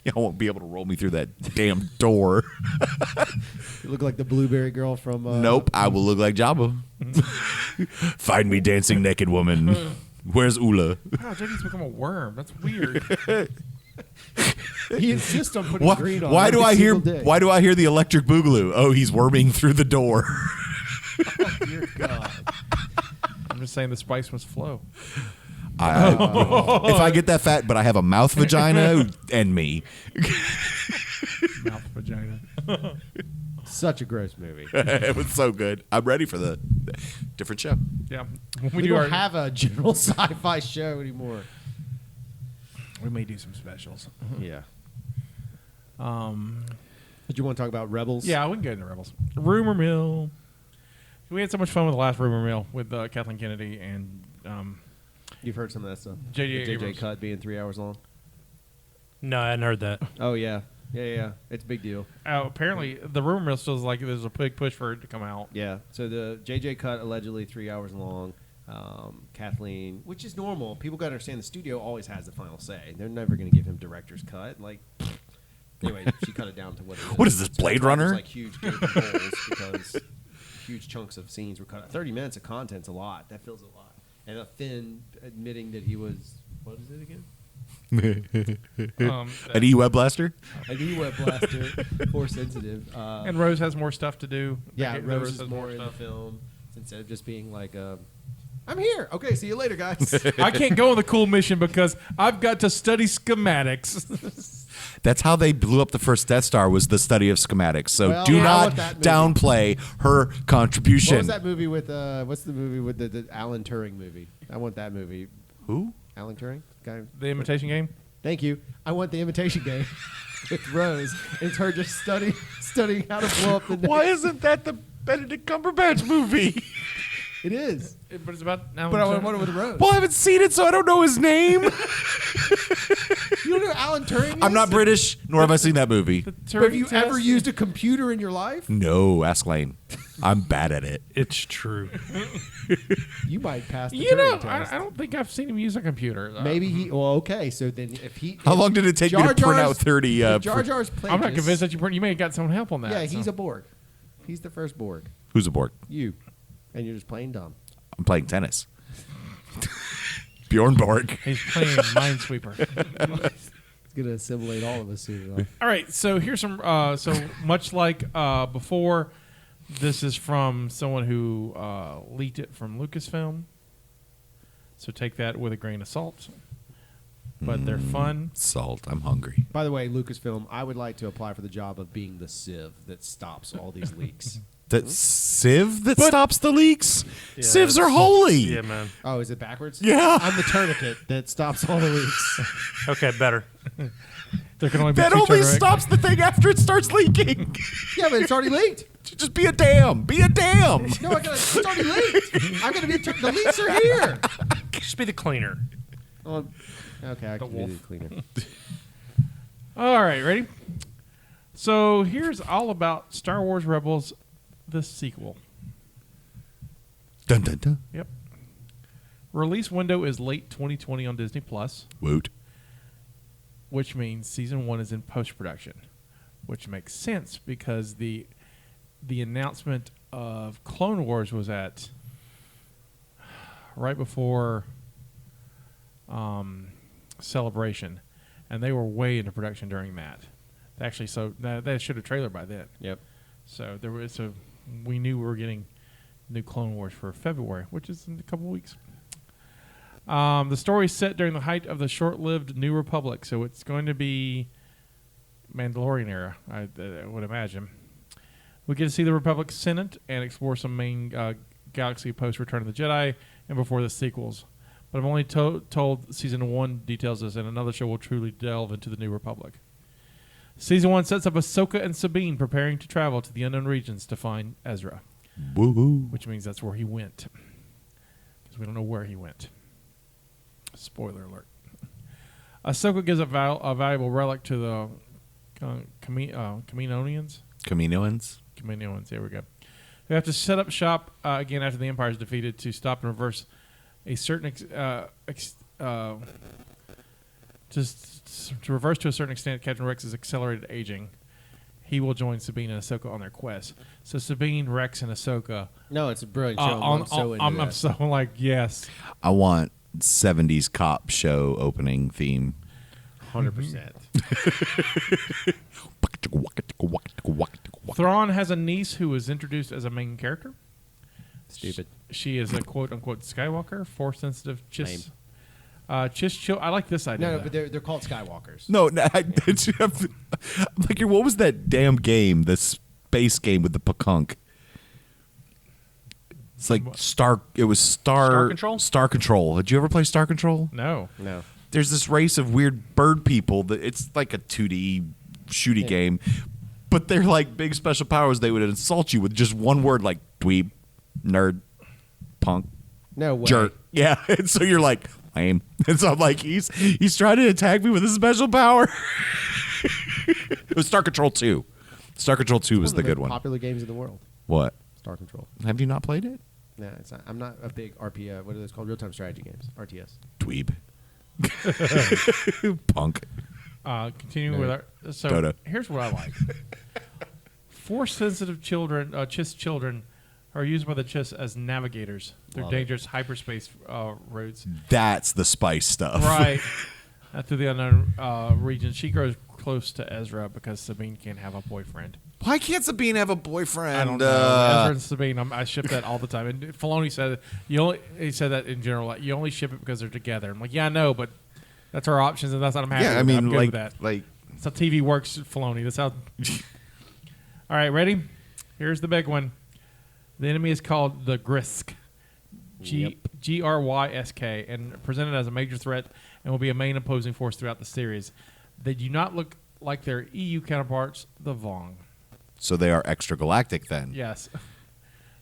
you won't be able to roll me through that damn door. You look like the blueberry girl from. Nope, I will look like Jabba. Find me, dancing naked woman. Where's Ula? Wow, JD's become a worm. That's weird. He insists on putting green on. Why do every I hear? single day. Why do I hear the electric boogaloo? Oh, he's worming through the door. Oh, dear God. I'm just saying the spice must flow. If I get that fat, but I have a mouth vagina, and me. Mouth vagina. Such a gross movie. It was so good. I'm ready for the different show. Yeah. We don't have a general sci-fi show anymore. We may do some specials. Yeah. Did you want to talk about Rebels? Yeah, we can get into Rebels. Rumor mill. We had so much fun with the last rumor mill with Kathleen Kennedy and You've heard some of that stuff. J.J. The Abrams. cut being 3 hours long. No, I hadn't heard that. Oh yeah. Yeah. It's a big deal. Apparently, the rumor mill still is like there's a big push for it to come out. Yeah. So the JJ cut allegedly 3 hours long. Kathleen, which is normal. People got to understand the studio always has the final say. They're never going to give him director's cut. Like, anyway, she cut it down to what it is. What is this, So Blade that's why there's, Runner? like huge gaping holes because huge chunks of scenes were cut. 30 minutes of content's a lot. That feels a lot. And a Finn admitting that he was, what is it again? An E-Web blaster? An E-Web blaster, Force sensitive. And Rose has more stuff to do. Yeah, Like, Rose is has more in the stuff. film instead of just being like, I'm here. Okay, see you later, guys. I can't go on the cool mission because I've got to study schematics. That's how they blew up the first Death Star, was the study of schematics. So Well, do I not want that movie. downplay her contribution. What was that movie with? What's the movie with the Alan Turing movie? I want that movie. Who? Alan Turing guy. The Imitation Game. Thank you. I want the Imitation Game with Rose. It's her just studying how to blow up the. Why isn't that the Benedict Cumberbatch movie? It is. But it's about. Alan But I Turing. want it with Rose. Well, I haven't seen it, so I don't know his name. You don't know who Alan Turing is? I'm not British, nor have I seen that movie. The But have you Turing ever test? used a computer in your life? No, ask Lane. I'm bad at it. It's true. You might pass the You know, Turing test. I don't think I've seen him use a computer. Maybe he. Well, okay. So then, if he. How long did it take me to print out 30? If Jar Jar's Plagueis, I'm not convinced that you may have got some help on that. Yeah, so. he's a Borg. He's the first Borg. Who's aboard? You, and you're just plain dumb. I'm playing tennis. Bjorn Borg. He's playing Minesweeper. It's gonna assimilate all of us soon enough. All right, so here's some. So much like before, this is from someone who leaked it from Lucasfilm. So take that with a grain of salt. But they're fun. Salt. I'm hungry. By the way, Lucasfilm, I would like to apply for the job of being the sieve that stops all these leaks. That sieve that stops the leaks? Sieves are holy. Yeah, man. Oh, is it backwards? Yeah. I'm the tourniquet that stops all the leaks. Okay, better. There can only be That two only turn- stops the thing after it starts leaking. Yeah, but it's already leaked. Just be a dam. Be a dam. No, it's already leaked. I'm gonna be. The leaks are here. Just be the cleaner. Oh, okay, I can wolf. be the cleaner. All right, ready? So here's all about Star Wars Rebels, the sequel. Dun dun dun. Yep. Release window is late 2020 on Disney Plus, Woot. which means season 1 is in post-production, which makes sense because the announcement of Clone Wars was at right before Celebration, and they were way into production during that. Actually, so they showed a trailer by then. Yep. So we knew we were getting new Clone Wars for February, which is in a couple weeks. The story is set during the height of the short-lived New Republic, so it's going to be Mandalorian era, I would imagine. We get to see the Republic Senate and explore some main galaxy post-Return of the Jedi and before the sequels. But I've only told Season 1 details this, and another show will truly delve into the New Republic. Season 1 sets up Ahsoka and Sabine preparing to travel to the unknown regions to find Ezra, Woo-hoo. which means that's where he went. Because we don't know where he went. Spoiler alert. Ahsoka gives a valuable relic to the Kaminoans. Kaminoans. Here we go. We have to set up shop again after the Empire is defeated to stop and reverse a certain to reverse to a certain extent Captain Rex's accelerated aging. He will join Sabine and Ahsoka on their quest. So Sabine, Rex, and Ahsoka. No, it's a brilliant show. I'm so into I'm that. so like yes. I want 70s cop show opening theme. 100%. Thrawn has a niece who is introduced as a main character. Stupid. She is a quote-unquote Skywalker, Force-sensitive Lame. I like this idea. No, but they're called Skywalkers. No, like, what was that damn game? The space game with the Pakunk. It's like It was Star Control? Star Control. Did you ever play Star Control? No. There's this race of weird bird people that it's like a 2D shooty game, but they're like big special powers. They would insult you with just one word, like dweeb, nerd, punk, No way. jerk. Yeah, and so you're like lame. And so I'm like, he's trying to attack me with a special power. It was Star Control 2. Star Control 2 was the good one. Popular games in the world. What? Star Control. Have you not played it? No, it's not. I'm not a big RP. What are those called? Real-time strategy games. RTS. Dweeb. Punk. Continuing with our Dodo. here's what I like. Force-sensitive children, Chiss children, are used by the Chiss as navigators through Love it. dangerous hyperspace routes. That's the spice stuff. Right. Through the unknown region. She grows close to Ezra because Sabine can't have a boyfriend. Why can't Sabine have a boyfriend? I don't know. Ezra and Sabine, I ship that all the time. And Filoni said he said that in general. Like, you only ship it because they're together. I'm like, yeah, I know, but that's our options, and that's what I'm happy Yeah, I with. I'm mean, good like, with that. like That's how TV works, Filoni. That's how. All right, ready? Here's the big one. The enemy is called the Grisk. Grysk, and presented as a major threat and will be a main opposing force throughout the series. They do not look like their EU counterparts, the Vong. so they are extragalactic then. Yes.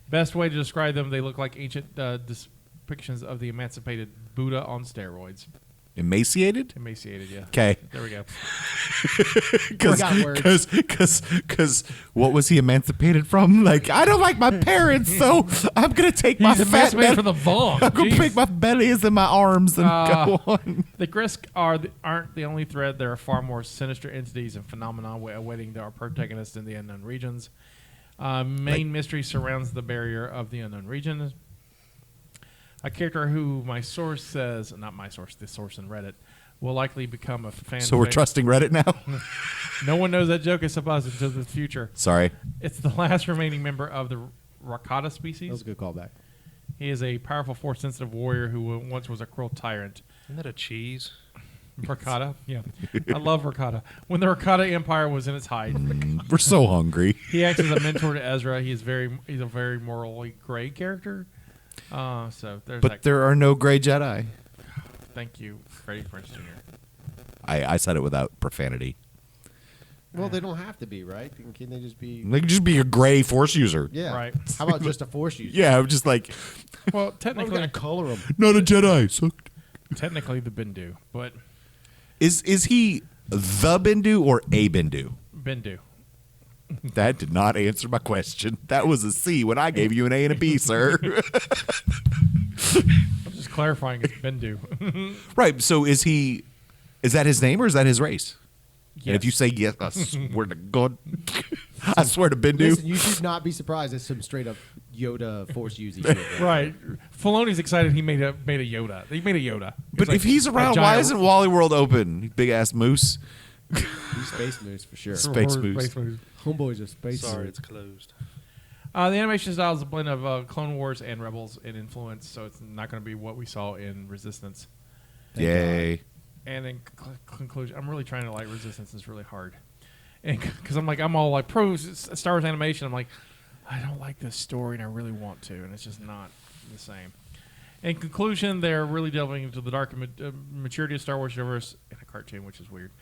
Best way to describe them, they look like ancient depictions of the emancipated Buddha on steroids. Emaciated? Emaciated, yeah. Okay. There we go. Because what was he emancipated from? Like, I don't like my parents, so I'm gonna take my He's fat emancipated belly. from the Vong. I'm gonna Jeez. take my bellies in my arms and go on. The Grisk aren't the only threat. There are far more sinister entities and phenomena awaiting our protagonists in the unknown regions. Main mystery surrounds the barrier of the unknown region. A character who my source says, not my source, the source in Reddit, will likely become a fan. So we're trusting Reddit now? No one knows that joke is supposed into the future. Sorry. It's the last remaining member of the Rakata species. That was a good callback. He is a powerful, force-sensitive warrior who once was a cruel tyrant. Isn't that a cheese? Ricotta, yeah. I love ricotta. When the Ricotta Empire was in its height, We're so hungry. he acts as a mentor to Ezra. He's a very morally gray character. So there's But that. there are no gray Jedi. Thank you, Freddie Prinze Jr. I said it without profanity. Well, they don't have to be, right? Can they just be? They could just be a gray Force user. Yeah. Right. How about just a Force user? Yeah, I'm just like, Well, We're technically, gonna color them. not a Jedi. Sucked. technically the Bendu, but Is he the Bendu or a Bendu? Bendu. That did not answer my question. That was a C when I gave you an A and a B, sir. I'm just clarifying it's Bendu. Right. So is that his name or is that his race? And if Yes. you say yes, I swear to God, I swear to Bendu. Listen, you should not be surprised at some straight up Yoda Force using shit. Right. Filoni's excited he made a Yoda. He made a Yoda. But It's if like he's a around, giant- why isn't Wally World open? Big ass moose. He's space moose for sure. Space Or moose. Space moose. Homeboy's a space Sorry, moose. it's closed. The animation style is a blend of Clone Wars and Rebels in influence, so it's not going to be what we saw in Resistance. Yay. And in conclusion, I'm really trying to like Resistance. Is really hard, and because I'm all like pro Star Wars animation. I'm like, I don't like this story, and I really want to, and it's just not the same. In conclusion, they're really delving into the dark maturity of Star Wars universe in a cartoon, which is weird,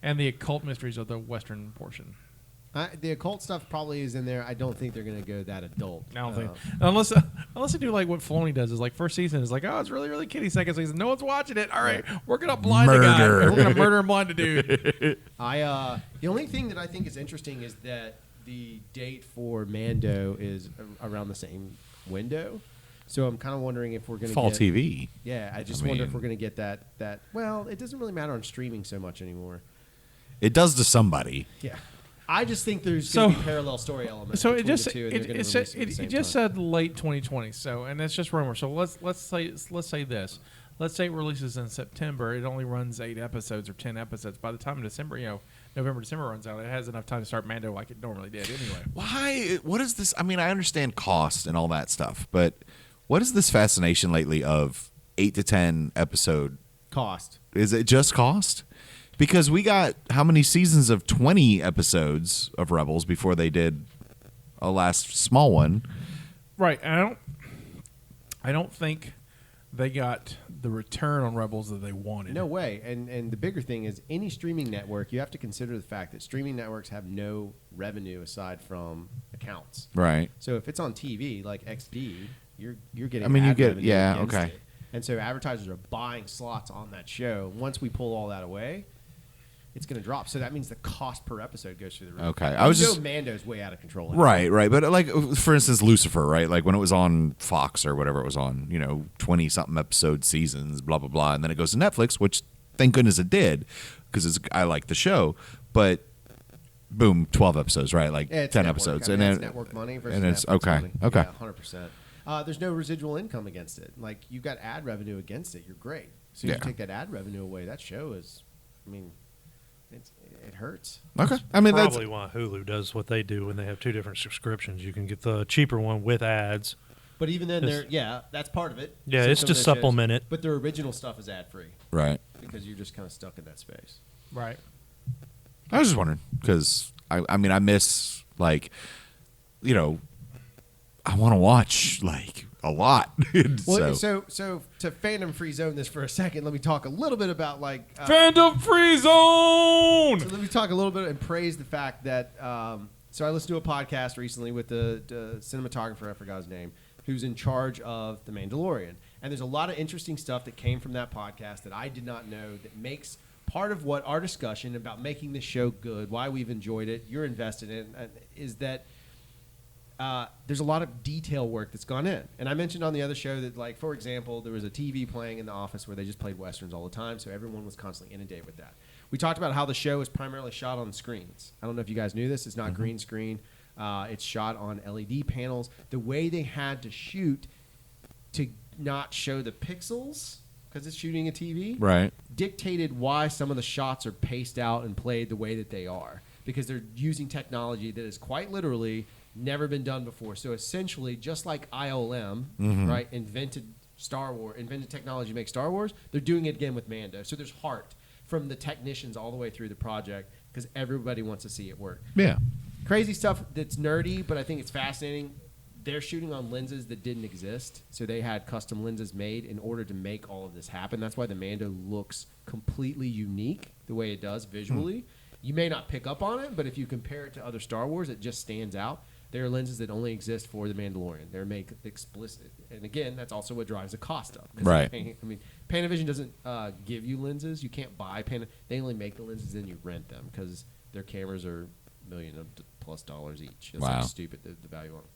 and the occult mysteries of the Western portion. The occult stuff probably is in there. I don't think they're going to go that adult. I don't think unless they do like what Filoni does is like first season is like, oh, it's really really kiddie. Second season, no one's watching it. All right, we're gonna blind the guy. Murder. We're gonna murder and blind the dude. The only thing that I think is interesting is that the date for Mando is around the same window. So I'm kind of wondering if we're going to Fall get, TV. Yeah, I just I wonder if mean- we're going to get that. Well, it doesn't really matter on streaming so much anymore. It does to somebody. Yeah. I just think there's going to So- be parallel story elements. So it between just the two, and they're gonna it release them at the same it just time. said late 2020. So and that's just rumor. So let's say this. Let's say it releases in September. It only runs 8 episodes or 10 episodes. By the time December, November, December runs out, it has enough time to start Mando like it normally did anyway. Why? What is this? I mean, I understand cost and all that stuff, but what is this fascination lately of 8 to 10 episode? cost. Is it just cost? Because we got how many seasons of 20 episodes of Rebels before they did a last small one? Right. And I don't think they got the return on Rebels that they wanted. No way. And the bigger thing is any streaming network, you have to consider the fact that streaming networks have no revenue aside from accounts. Right. So if it's on TV like XD, you're getting. I mean, you ad get- revenue yeah, against okay. it. And so advertisers are buying slots on that show. Once we pull all that away, it's going to drop. So that means the cost per episode goes through the roof. Okay. I was You know just- Mando's way out of control. Right, right. But like, for instance, Lucifer, right? Like when it was on Fox or whatever it was on, 20-something episode seasons, blah, blah, blah. And then it goes to Netflix, which thank goodness it did because I like the show. But boom, 12 episodes, right? Like Yeah, it's 10 network. episodes. I mean, and it's then network money versus and it's Netflix okay. money. Okay. Yeah, 100%. There's no residual income against it. Like you've got ad revenue against it. You're great. So Yeah. you take that ad revenue away. That show is, it hurts. Okay. I mean, that's Probably why Hulu does what they do when they have 2 different subscriptions. You can get the cheaper one with ads. But even then, It's- that's part of it. Yeah, So it's some to of the shows- supplement it. But their original stuff is ad free right. because you're just kind of stuck in that space. Right. I was just wondering because I mean, I miss I want to watch a lot. Well, so so to fandom free zone this for a second, let me talk a little bit about Fandom Free Zone. So let me talk a little bit and praise the fact that. So I listened to a podcast recently with the cinematographer, I forgot his name, who's in charge of The Mandalorian. And there's a lot of interesting stuff that came from that podcast that I did not know that makes part of what our discussion about making this show good, why we've enjoyed it, you're invested in, is that there's a lot of detail work that's gone in. And I mentioned on the other show that, for example, there was a TV playing in the office where they just played Westerns all the time, so everyone was constantly inundated with that. We talked about how the show is primarily shot on screens. I don't know if you guys knew this. It's not green screen. It's shot on LED panels. The way they had to shoot to not show the pixels, because it's shooting a TV, right. dictated why some of the shots are paced out and played the way that they are. Because they're using technology that is quite literally never been done before. So essentially, just like ILM, right, invented technology to make Star Wars, they're doing it again with Mando. So there's heart. from the technicians all the way through the project because everybody wants to see it work. Yeah. Crazy stuff that's nerdy, but I think it's fascinating. They're shooting on lenses that didn't exist, so they had custom lenses made in order to make all of this happen. That's why the Mando looks completely unique the way it does visually. You may not pick up on it, but if you compare it to other Star Wars, it just stands out. There are lenses that only exist for the Mandalorian. They're made explicit, and again, that's also what drives the cost up. Right. I mean, Panavision doesn't give you lenses. You can't buy They only make the lenses, then you rent them because their cameras are $1 million+ each. It's Wow. like stupid the value on them.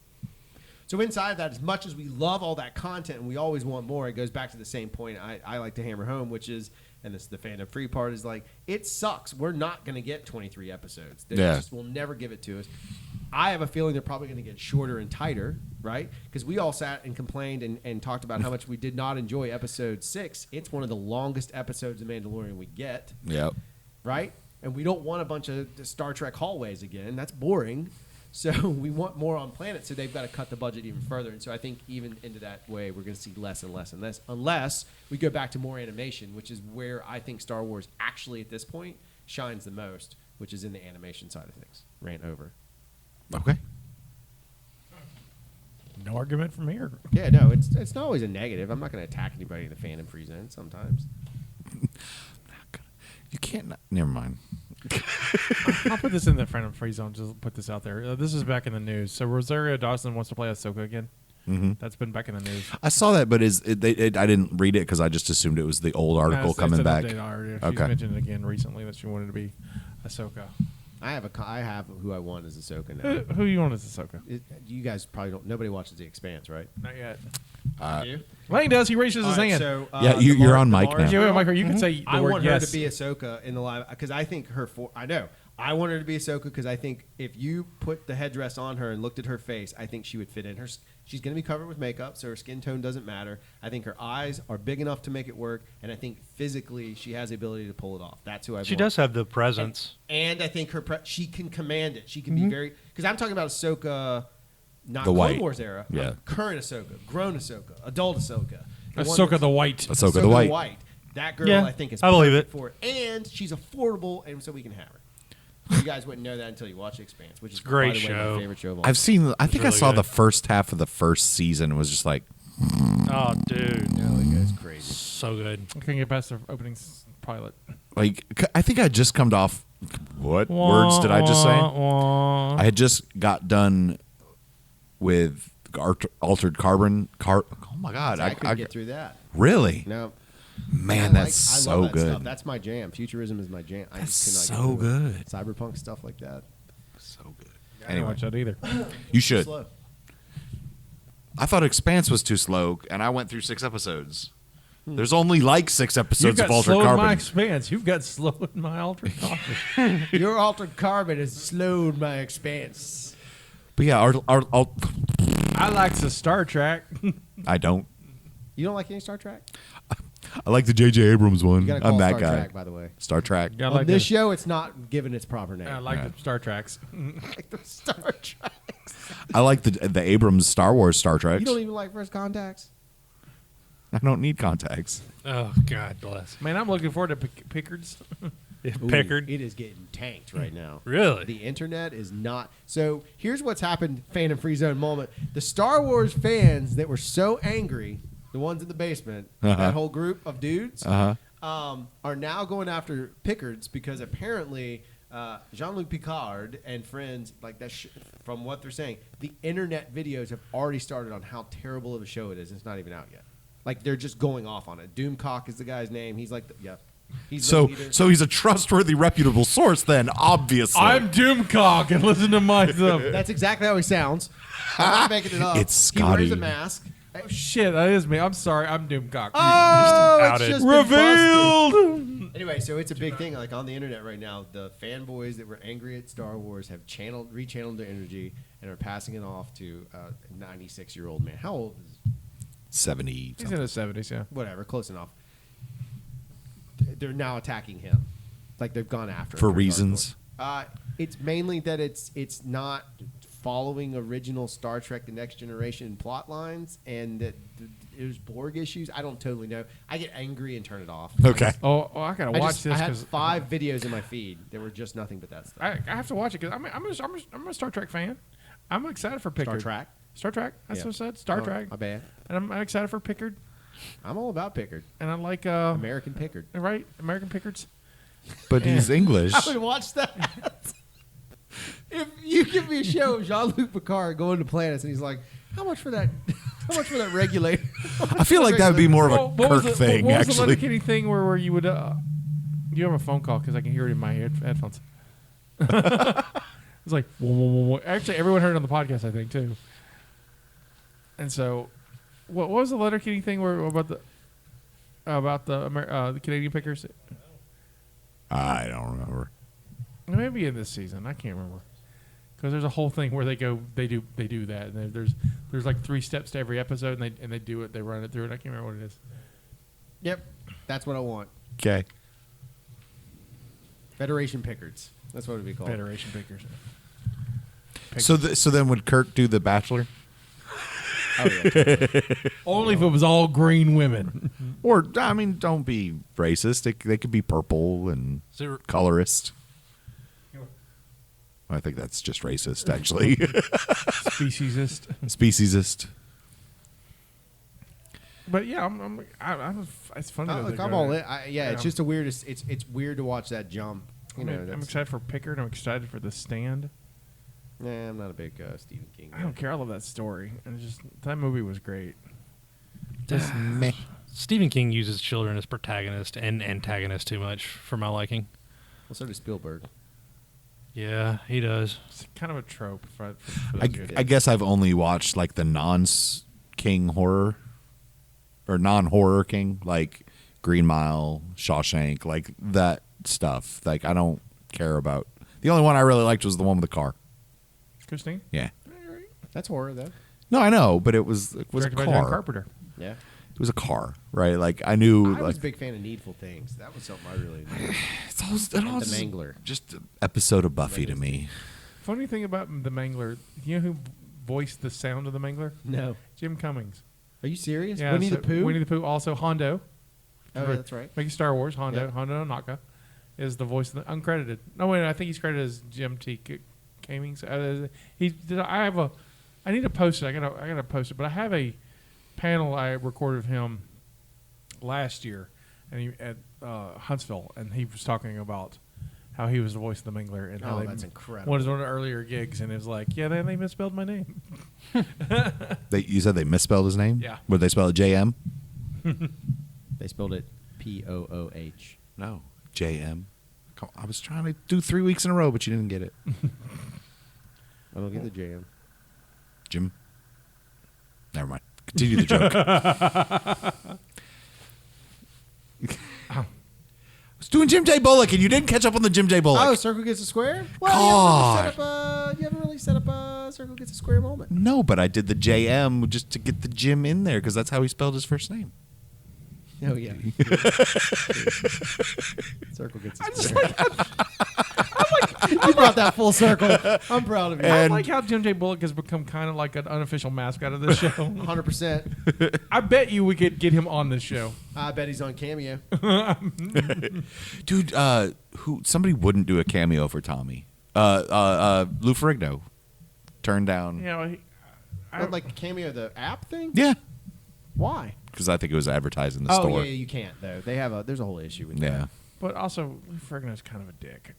So inside that, as much as we love all that content and we always want more, it goes back to the same point I like to hammer home, which is, and this is the fandom free part, is like, it sucks. We're not going to get 23 episodes. They just will never give it to us. I have a feeling they're probably going to get shorter and tighter, right? Because we all sat and complained and talked about how much we did not enjoy episode 6. It's one of the longest episodes of Mandalorian we get, Yep. right? And we don't want a bunch of Star Trek hallways again. That's boring. So we want more on planet, so they've got to cut the budget even further. And so I think even into that way, we're going to see less and less and less, unless we go back to more animation, which is where I think Star Wars actually at this point shines the most, which is in the animation side of things. Rant over. Okay. No argument from here. Yeah, no, it's not always a negative. I'm not going to attack anybody in the fandom free zone sometimes. You can't. Never mind. I'll put this in the friend free zone. Just put this out there. This is back in the news. So Rosario Dawson wants to play Ahsoka again. Mm-hmm. That's been back in the news. I saw that, but I didn't read it because I just assumed it was the old article It's coming an back. update already. She's Okay. mentioned it again recently that she wanted to be Ahsoka. I have who I want as Ahsoka now. Who you want as Ahsoka? You guys probably don't. Nobody watches The Expanse, right? Not yet. You? Lane does. He raises his hand. So, Yeah, you're on mic now. Yeah, Michael, you can say the I word want yes. her to be Ahsoka in the live because I think I know. I want her to be Ahsoka because I think if you put the headdress on her and looked at her face, I think she would fit in. She's going to be covered with makeup, so her skin tone doesn't matter. I think her eyes are big enough to make it work, and I think physically she has the ability to pull it off. That's who I want. She does have the presence. And I think she can command it. She can be very – because I'm talking about Ahsoka, not The Clone white. Wars era. Yeah. Current Ahsoka, grown Ahsoka, adult Ahsoka. Ahsoka the White. Ahsoka the White. That girl, Yeah, I think, is I believe perfect it. for it. And she's affordable, and so we can have her. You guys wouldn't know that until you watch The Expanse, which is Great by the way, show. my favorite show of all. I've seen. I think I really saw good. the first half of the first season and was just like, Oh, dude. No, it goes crazy. So good. I couldn't get past the opening pilot. I think I just come off. What words did I just say? Wah. I had just got done with altered carbon. Oh my god! I couldn't get through that. Really? No, Man, I that's I so love that good. Stuff. That's my jam. Futurism is my jam. I That's just could so not get through good. it. Cyberpunk stuff like that. So good. I didn't watch that either. You should. Slow. I thought Expanse was too slow, and I went through 6 episodes. There's only like 6 You've episodes got of altered slow in my carbon. expanse. You've got slow in my altered carbon. Your altered carbon has slowed my expanse. But yeah, I like the Star Trek. I don't. You don't like any Star Trek? I like the J.J. Abrams one. You gotta call I'm it that Star guy. Trek, by the way. Star Trek. Yeah, I On like this the, show, it's not given its proper name. I like Yeah. the Star Treks. like the Star Trek. I like the Abrams Star Wars Star Trek. You don't even like First Contacts? I don't need contacts. Oh, God bless. Man, I'm looking forward to Pickards. Pickard. It is getting tanked right now. Really? The internet is not. So here's what's happened, Fandom Free Zone moment. The Star Wars fans that were so angry, the ones in the basement, that whole group of dudes, are now going after Pickards because apparently Jean-Luc Picard and friends, like that, from what they're saying, the internet videos have already started on how terrible of a show it is. It's not even out yet. Like they're just going off on it. Doomcock is the guy's name. He's like, he's So the leader. so he's a trustworthy, reputable source then, obviously. I'm Doomcock and listen to my stuff. That's exactly how he sounds. I'm not making it up. It's He wears Scotty. a mask. Oh, shit, that is me. I'm sorry. I'm Doomcock. Oh, it's outed. just been busted. Revealed. Anyway, so it's a big thing. Like on the internet right now, the fanboys that were angry at Star Wars have rechanneled their energy and are passing it off to a 96-year-old man. How old is? 70. He's in his 70s, yeah. Whatever, close enough. They're now attacking him, like they've gone after him For pretty reasons? hardcore. It's mainly that it's not following original Star Trek: The Next Generation plot lines, and that it was Borg issues. I don't totally know. I get angry and turn it off. Okay. I gotta watch this I had because 5 videos in my feed that were just nothing but that stuff. I have to watch it because I'm a Star Trek fan. I'm excited for Pickard. Star Trek. That's Yeah. what I said. Star Oh, Trek. my bad. And I'm excited for Pickard. I'm all about Pickard. And I like American Pickard. right, American Pickards. But he's English. I would watch that. If you give me a show of Jean-Luc Picard going to planets and he's like, how much for that? How much for that regulator? I feel like that would be more of a What was Kirk the- thing, what was the actually. Letterkenny thing where you would you have a phone call because I can hear it in my headphones. It's like whoa, whoa, whoa, whoa. Actually, everyone heard it on the podcast, I think, too. And so, what was the Letterkenny thing where about the Canadian Pickers? I don't remember. Maybe in this season, I can't remember. Because there's a whole thing where they do that, and there's like 3 steps to every episode, and they do it, they run it through, and I can't remember what it is. Yep, that's what I want. Okay. Federation Pickards. That's what it would be called. Federation Pickers. So then would Kirk do The Bachelor? Oh, yeah. Only if it was all green women. Or, I mean, don't be racist. They could be purple and So, colorist. I think that's just racist, actually. Speciesist. Speciesist. But yeah, it's funny. that Look, they I'm go all there. in. It's just a weird. It's weird to watch that jump. I'm excited for Pickard. I'm excited for The Stand. Nah, I'm not a big Stephen King guy. I don't care. I love that story. And it's just that movie was great. Just meh. Stephen King uses children as protagonist and antagonist too much for my liking. Well, so does Spielberg. Yeah, he does. It's kind of a trope for those guys. I guess I've only watched like the non-King horror or non-horror King, like Green Mile, Shawshank, like that stuff. Like I don't care about. The only one I really liked was the one with the car. Christine? Yeah. That's horror, though. No, I know, but it was a Directed by John car. Carpenter. Yeah. It was a car, right? Like I knew, I was like a big fan of Needful Things. That was something I really enjoyed. it And all The just- Mangler. just an episode of Buffy to me. Funny thing about The Mangler, you know who voiced the sound of The Mangler? No. Jim Cummings. Are you serious? Yeah, Winnie so the Pooh? Winnie the Pooh. Also Hondo. Oh, yeah, that's right. Making Star Wars. Hondo. Yeah. Hondo Naka is the voice of the uncredited. No, wait, I think he's credited as Jim T. Cummings. I need to post it. I gotta post it. But I have a panel I recorded of him last year, and at Huntsville, and he was talking about how he was the voice of the Mangler and how Oh, they that's incredible. one of the earlier gigs, and it was like, yeah, they misspelled my name. You said they misspelled his name? Yeah. Would they spell it JM? They spelled it Pooh. No. JM. I was trying to do 3 weeks in a row, but you didn't get it. I don't get the jam. Jim? Never mind. Continue the joke. I was doing Jim J. Bullock, and you didn't catch up on the Jim J. Bullock. Oh, circle gets a square? Well, you haven't really set up a circle gets a square moment. No, but I did the JM just to get the Jim in there, because that's how he spelled his first name. Oh, yeah. Circle gets a square. You brought that full circle. I'm proud of you. I like how Jim J. Bullock has become kind of like an unofficial mascot of this show. 100%. I bet you we could get him on this show. I bet he's on Cameo. Dude, somebody wouldn't do a cameo for Tommy. Lou Ferrigno turned down. You know, What, like Cameo, the app thing? Yeah, Why? because I think it was advertised in the Oh, store. yeah, you can't, though. There's a whole issue with Yeah. that. but also Lou Ferrigno's kind of a dick.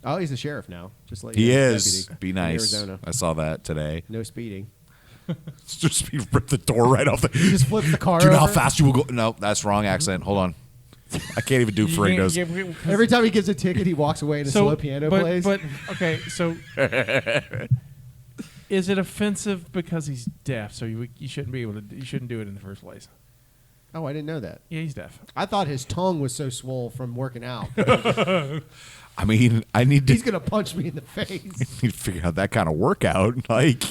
Oh, he's the sheriff now. Just like you He know, is. deputy Be in nice. Arizona. I saw that today. No speeding. Just rip the door right off the. He just flips the car Do you know how over. fast you will go? No, that's wrong accent. Hold on. I can't even do You can't- Ferrigno's. yeah, Every time he gets a ticket, he walks away and a slow piano plays. But okay, so is it offensive because he's deaf? So you shouldn't be able to. You shouldn't do it in the first place. Oh, I didn't know that. Yeah, he's deaf. I thought his tongue was so swole from working out. I mean, I need to. He's going to punch me in the face. need to figure out that kind of workout. Like,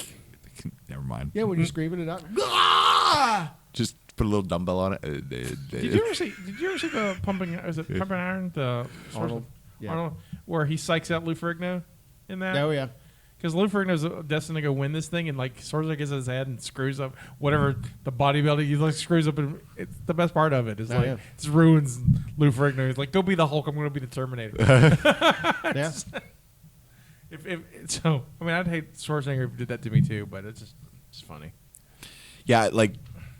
never mind. Yeah, when you're screaming it out. Ah! Just put a little dumbbell on it. Did you ever see the pumping? Is it Pumping Iron? The Arnold. Yeah. Arnold, where he psychs out Lou Ferrigno in that. Oh, yeah. Because Lou Ferrigno's destined to go win this thing, and like Schwarzenegger gets his head and screws up whatever the bodybuilding. He like screws up, and it's the best part of it. It's like it ruins Lou Ferrigno. He's like, "Go be the Hulk. I'm going to be the Terminator." Yeah. So, I mean, I'd hate Schwarzenegger if he did that to me too, but it's funny. Yeah, like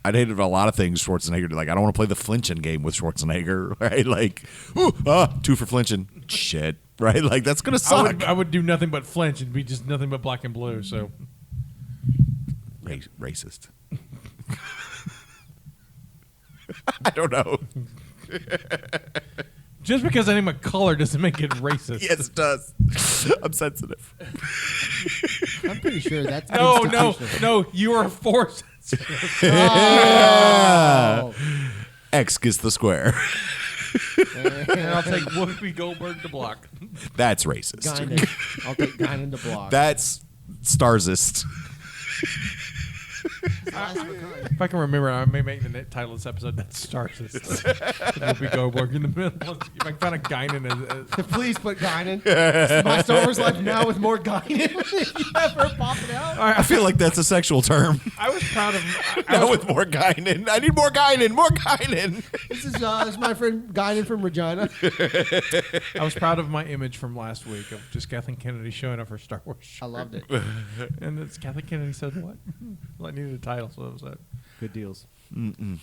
I'd hated a lot of things Schwarzenegger did. Like I don't want to play the flinching game with Schwarzenegger, right? Like, 2 for flinching. Shit, right? Like that's gonna suck. I would do nothing but flinch and be just nothing but black and blue. So, Racist. I don't know. just because I name a color doesn't make it racist. Yes, it does. I'm sensitive. I'm pretty sure that's No. You are forced. Oh. X gets the square. And I'll take Whoopi Goldberg to block. That's racist. Guinan. I'll take Guinan to block. That's Starsist. If I can remember, I may make the title of this episode "That's Starsist." Whoopi Goldberg in the middle. If I can find a Guinan Please put Guinan. My Star Wars Life now with more Guinan. If you ever pop it out. I feel like that's a sexual term. I was proud of. Now with more Guinan. I need more Guinan. More Guinan. This is my friend Guinan from Regina. I was proud of my image from last week of just Kathleen Kennedy showing up her Star Wars shirt. I loved it. And it's Kathleen Kennedy said what? Well, I needed a title, so that was that. Good deals. Mm-mm.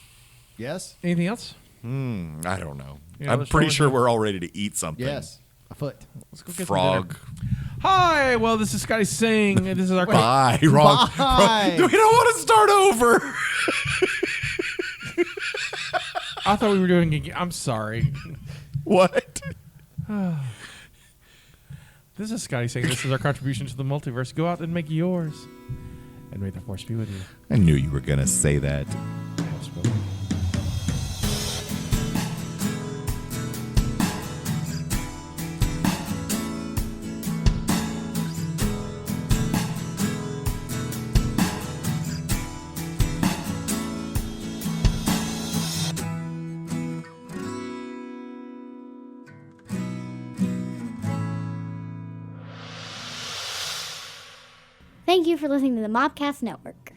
Yes? Anything else? I don't know. Yeah, I'm let's pretty roll sure with we're all ready to eat something. Yes. A foot. Let's go get Frog. some dinner. Hi, well, this is Scotty Singh. And this is our Bye. Wrong. Bye. We don't want to start over. I thought we were doing it. I'm sorry. What? This is Scotty Singh. This is our contribution to the multiverse. Go out and make yours. And may the force be with you. I knew you were going to say that. I have spoken. Thank you for listening to the Mobcast Network.